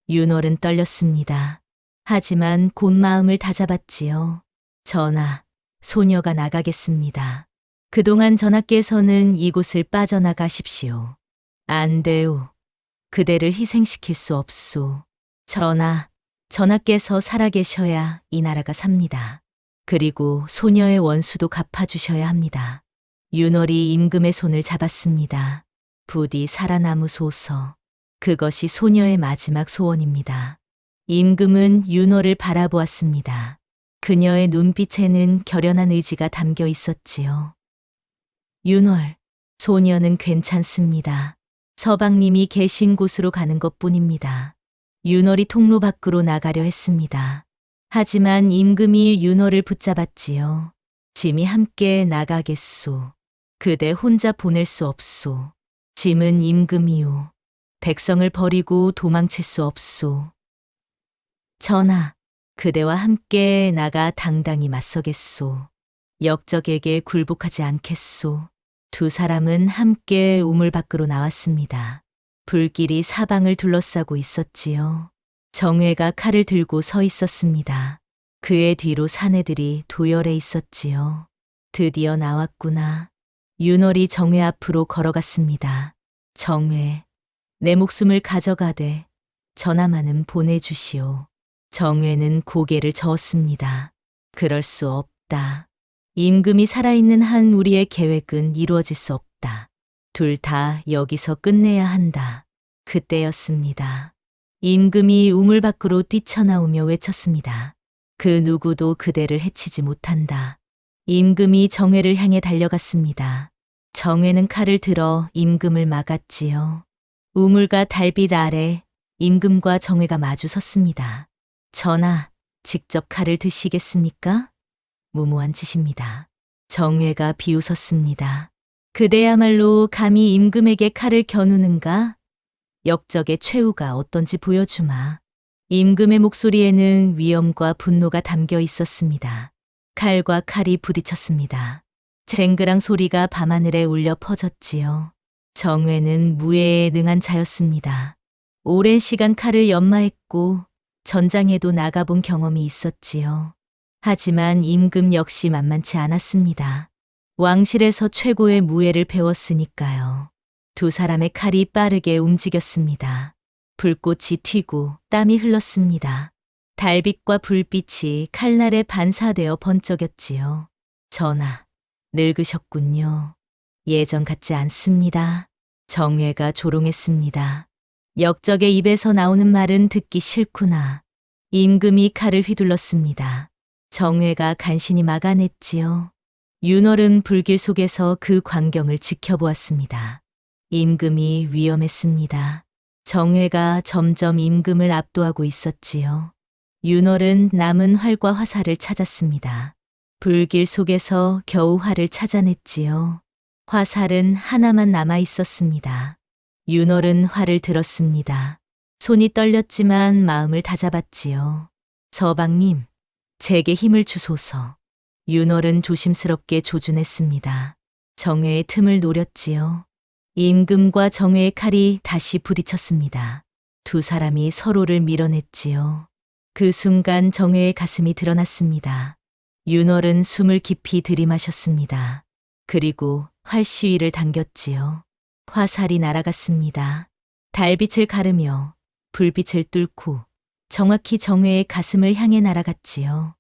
윤월은 떨렸습니다. 하지만 곧 마음을 다잡았지요. 전하, 소녀가 나가겠습니다. 그동안 전하께서는 이곳을 빠져나가십시오. 안 돼요. 그대를 희생시킬 수 없소. 전하, 전하께서 살아계셔야 이 나라가 삽니다. 그리고 소녀의 원수도 갚아주셔야 합니다. 윤월이 임금의 손을 잡았습니다. 부디 살아남으소서. 그것이 소녀의 마지막 소원입니다. 임금은 윤월을 바라보았습니다. 그녀의 눈빛에는 결연한 의지가 담겨 있었지요. 윤월, 소녀는 괜찮습니다. 서방님이 계신 곳으로 가는 것뿐입니다. 윤월이 통로 밖으로 나가려 했습니다. 하지만 임금이 윤월을 붙잡았지요. 짐이 함께 나가겠소. 그대 혼자 보낼 수 없소. 짐은 임금이요. 백성을 버리고 도망칠 수 없소. 전하, 그대와 함께 나가 당당히 맞서겠소. 역적에게 굴복하지 않겠소. 두 사람은 함께 우물 밖으로 나왔습니다. 불길이 사방을 둘러싸고 있었지요. 정회가 칼을 들고 서 있었습니다. 그의 뒤로 사내들이 도열해 있었지요. 드디어 나왔구나. 윤월이 정회 앞으로 걸어갔습니다. 정회, 내 목숨을 가져가되 전하만은 보내주시오. 정회는 고개를 저었습니다. 그럴 수 없다. 임금이 살아있는 한 우리의 계획은 이루어질 수 없다. 둘 다 여기서 끝내야 한다. 그때였습니다. 임금이 우물 밖으로 뛰쳐나오며 외쳤습니다. 그 누구도 그대를 해치지 못한다. 임금이 정회를 향해 달려갔습니다. 정회는 칼을 들어 임금을 막았지요. 우물과 달빛 아래 임금과 정회가 마주 섰습니다. 전하, 직접 칼을 드시겠습니까? 무모한 짓입니다. 정회가 비웃었습니다. 그대야말로 감히 임금에게 칼을 겨누는가? 역적의 최후가 어떤지 보여주마. 임금의 목소리에는 위엄과 분노가 담겨 있었습니다. 칼과 칼이 부딪혔습니다. 쟁그랑 소리가 밤하늘에 울려 퍼졌지요. 정회는 무예에 능한 자였습니다. 오랜 시간 칼을 연마했고 전장에도 나가본 경험이 있었지요. 하지만 임금 역시 만만치 않았습니다. 왕실에서 최고의 무예를 배웠으니까요. 두 사람의 칼이 빠르게 움직였습니다. 불꽃이 튀고 땀이 흘렀습니다. 달빛과 불빛이 칼날에 반사되어 번쩍였지요. 전하, 늙으셨군요. 예전 같지 않습니다. 정회가 조롱했습니다. 역적의 입에서 나오는 말은 듣기 싫구나. 임금이 칼을 휘둘렀습니다. 정회가 간신히 막아냈지요. 윤월은 불길 속에서 그 광경을 지켜보았습니다. 임금이 위험했습니다. 정회가 점점 임금을 압도하고 있었지요. 윤월은 남은 활과 화살을 찾았습니다. 불길 속에서 겨우 활을 찾아냈지요. 화살은 하나만 남아 있었습니다. 윤월은 활을 들었습니다. 손이 떨렸지만 마음을 다잡았지요. 서방님, 제게 힘을 주소서. 윤월은 조심스럽게 조준했습니다. 정회의 틈을 노렸지요. 임금과 정회의 칼이 다시 부딪혔습니다. 두 사람이 서로를 밀어냈지요. 그 순간 정회의 가슴이 드러났습니다. 윤월은 숨을 깊이 들이마셨습니다. 그리고 활시위를 당겼지요. 화살이 날아갔습니다. 달빛을 가르며 불빛을 뚫고 정확히 정회의 가슴을 향해 날아갔지요.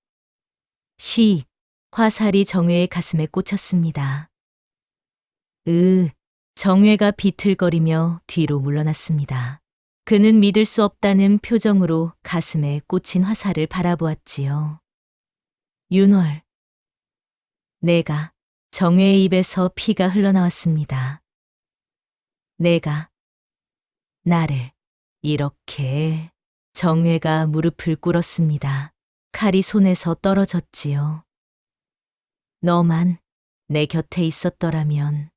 시, 화살이 정회의 가슴에 꽂혔습니다. 정회가 비틀거리며 뒤로 물러났습니다. 그는 믿을 수 없다는 표정으로 가슴에 꽂힌 화살을 바라보았지요. 윤월. 내가. 정회의 입에서 피가 흘러나왔습니다. 내가. 나를. 이렇게. 정회가 무릎을 꿇었습니다. 칼이 손에서 떨어졌지요. 너만 내 곁에 있었더라면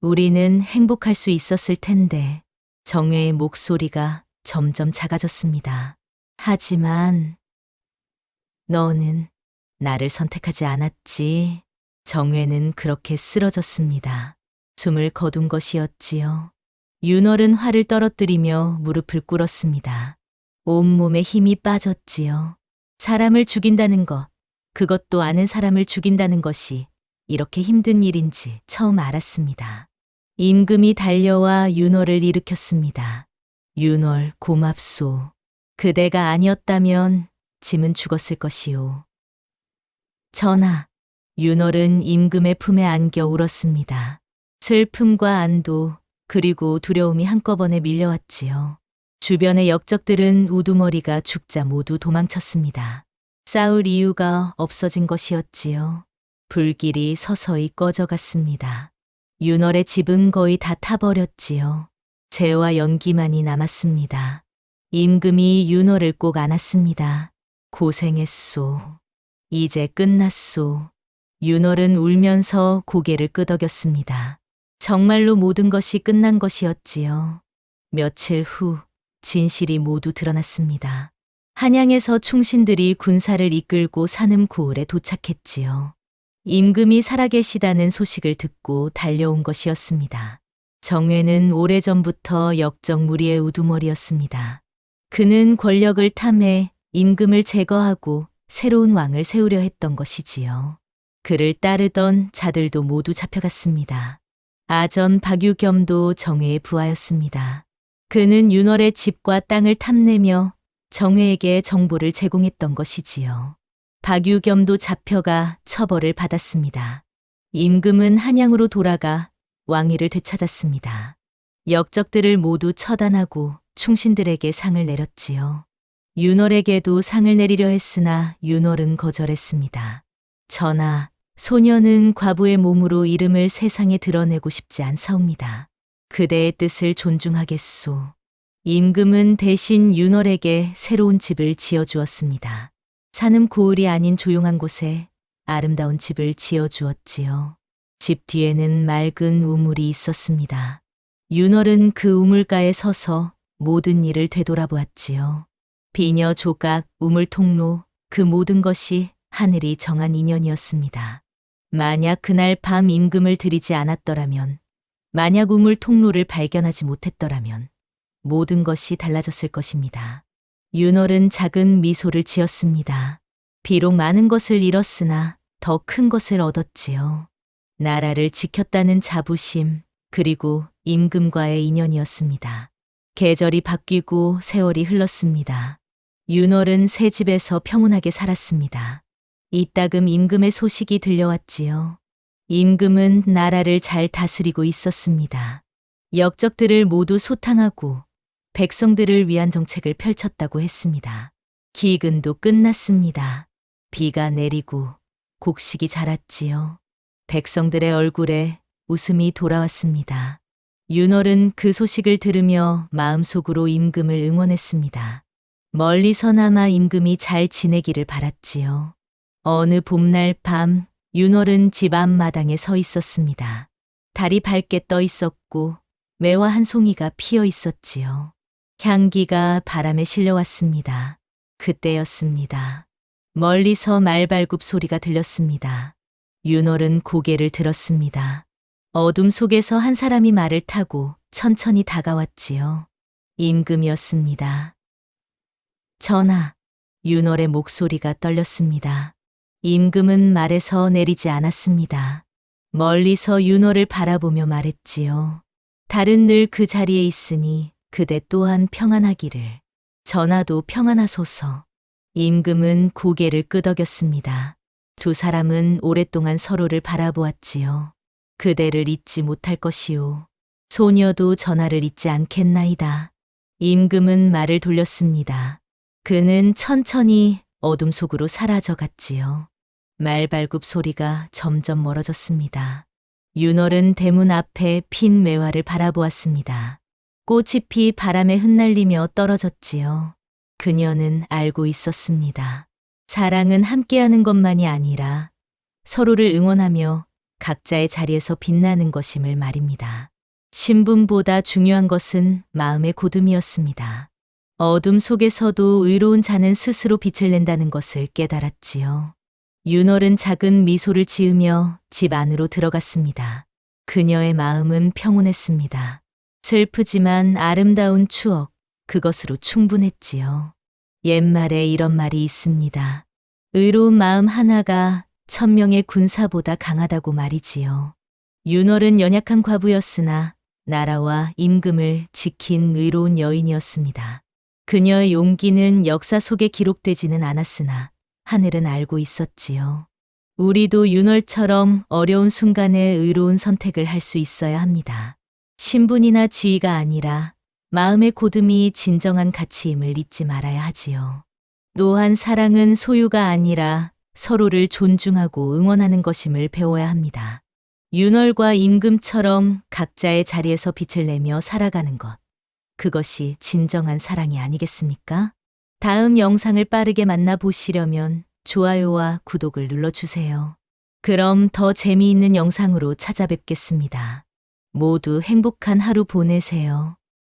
우리는 행복할 수 있었을 텐데. 정회의 목소리가 점점 작아졌습니다. 하지만 너는 나를 선택하지 않았지. 정회는 그렇게 쓰러졌습니다. 숨을 거둔 것이었지요. 윤월은 활을 떨어뜨리며 무릎을 꿇었습니다. 온몸에 힘이 빠졌지요. 사람을 죽인다는 것, 그것도 아는 사람을 죽인다는 것이 이렇게 힘든 일인지 처음 알았습니다. 임금이 달려와 윤월을 일으켰습니다. 윤월, 고맙소. 그대가 아니었다면 짐은 죽었을 것이오. 전하, 윤월은 임금의 품에 안겨 울었습니다. 슬픔과 안도 그리고 두려움이 한꺼번에 밀려왔지요. 주변의 역적들은 우두머리가 죽자 모두 도망쳤습니다. 싸울 이유가 없어진 것이었지요. 불길이 서서히 꺼져갔습니다. 윤월의 집은 거의 다 타버렸지요. 재와 연기만이 남았습니다. 임금이 윤월을 꼭 안았습니다. 고생했소. 이제 끝났소. 윤월은 울면서 고개를 끄덕였습니다. 정말로 모든 것이 끝난 것이었지요. 며칠 후 진실이 모두 드러났습니다. 한양에서 충신들이 군사를 이끌고 산음 고을에 도착했지요. 임금이 살아계시다는 소식을 듣고 달려온 것이었습니다. 정회는 오래전부터 역적 무리의 우두머리였습니다. 그는 권력을 탐해 임금을 제거하고 새로운 왕을 세우려 했던 것이지요. 그를 따르던 자들도 모두 잡혀갔습니다. 아전 박유겸도 정회의 부하였습니다. 그는 윤월의 집과 땅을 탐내며 정회에게 정보를 제공했던 것이지요. 박유겸도 잡혀가 처벌을 받았습니다. 임금은 한양으로 돌아가 왕위를 되찾았습니다. 역적들을 모두 처단하고 충신들에게 상을 내렸지요. 윤월에게도 상을 내리려 했으나 윤월은 거절했습니다. 전하, 소녀는 과부의 몸으로 이름을 세상에 드러내고 싶지 않사옵니다. 그대의 뜻을 존중하겠소. 임금은 대신 윤월에게 새로운 집을 지어주었습니다. 산음 고을이 아닌 조용한 곳에 아름다운 집을 지어주었지요. 집 뒤에는 맑은 우물이 있었습니다. 윤월은 그 우물가에 서서 모든 일을 되돌아보았지요. 비녀, 조각, 우물 통로, 그 모든 것이 하늘이 정한 인연이었습니다. 만약 그날 밤 임금을 들이지 않았더라면, 만약 우물 통로를 발견하지 못했더라면 모든 것이 달라졌을 것입니다. 윤월은 작은 미소를 지었습니다. 비록 많은 것을 잃었으나 더 큰 것을 얻었지요. 나라를 지켰다는 자부심, 그리고 임금과의 인연이었습니다. 계절이 바뀌고 세월이 흘렀습니다. 윤월은 새 집에서 평온하게 살았습니다. 이따금 임금의 소식이 들려왔지요. 임금은 나라를 잘 다스리고 있었습니다. 역적들을 모두 소탕하고 백성들을 위한 정책을 펼쳤다고 했습니다. 기근도 끝났습니다. 비가 내리고 곡식이 자랐지요. 백성들의 얼굴에 웃음이 돌아왔습니다. 윤월은 그 소식을 들으며 마음속으로 임금을 응원했습니다. 멀리서나마 임금이 잘 지내기를 바랐지요. 어느 봄날 밤 윤월은 집 앞마당에 서 있었습니다. 달이 밝게 떠 있었고 매화 한 송이가 피어 있었지요. 향기가 바람에 실려왔습니다. 그때였습니다. 멀리서 말발굽 소리가 들렸습니다. 윤월은 고개를 들었습니다. 어둠 속에서 한 사람이 말을 타고 천천히 다가왔지요. 임금이었습니다. 전하, 윤월의 목소리가 떨렸습니다. 임금은 말에서 내리지 않았습니다. 멀리서 윤월을 바라보며 말했지요. 달은 늘 그 자리에 있으니 그대 또한 평안하기를. 전하도 평안하소서. 임금은 고개를 끄덕였습니다. 두 사람은 오랫동안 서로를 바라보았지요. 그대를 잊지 못할 것이오. 소녀도 전하를 잊지 않겠나이다. 임금은 말을 돌렸습니다. 그는 천천히 어둠 속으로 사라져 갔지요. 말발굽 소리가 점점 멀어졌습니다. 윤월은 대문 앞에 핀 매화를 바라보았습니다. 꽃이 피 바람에 흩날리며 떨어졌지요. 그녀는 알고 있었습니다. 사랑은 함께하는 것만이 아니라 서로를 응원하며 각자의 자리에서 빛나는 것임을 말입니다. 신분보다 중요한 것은 마음의 고듬이었습니다. 어둠 속에서도 의로운 자는 스스로 빛을 낸다는 것을 깨달았지요. 윤월은 작은 미소를 지으며 집 안으로 들어갔습니다. 그녀의 마음은 평온했습니다. 슬프지만 아름다운 추억, 그것으로 충분했지요. 옛말에 이런 말이 있습니다. 의로운 마음 하나가 1000명의 군사보다 강하다고 말이지요. 윤월은 연약한 과부였으나 나라와 임금을 지킨 의로운 여인이었습니다. 그녀의 용기는 역사 속에 기록되지는 않았으나 하늘은 알고 있었지요. 우리도 윤월처럼 어려운 순간에 의로운 선택을 할 수 있어야 합니다. 신분이나 지위가 아니라 마음의 고듬이 진정한 가치임을 잊지 말아야 하지요. 또한 사랑은 소유가 아니라 서로를 존중하고 응원하는 것임을 배워야 합니다. 윤월과 임금처럼 각자의 자리에서 빛을 내며 살아가는 것. 그것이 진정한 사랑이 아니겠습니까? 다음 영상을 빠르게 만나보시려면 좋아요와 구독을 눌러주세요. 그럼 더 재미있는 영상으로 찾아뵙겠습니다. 모두 행복한 하루 보내세요.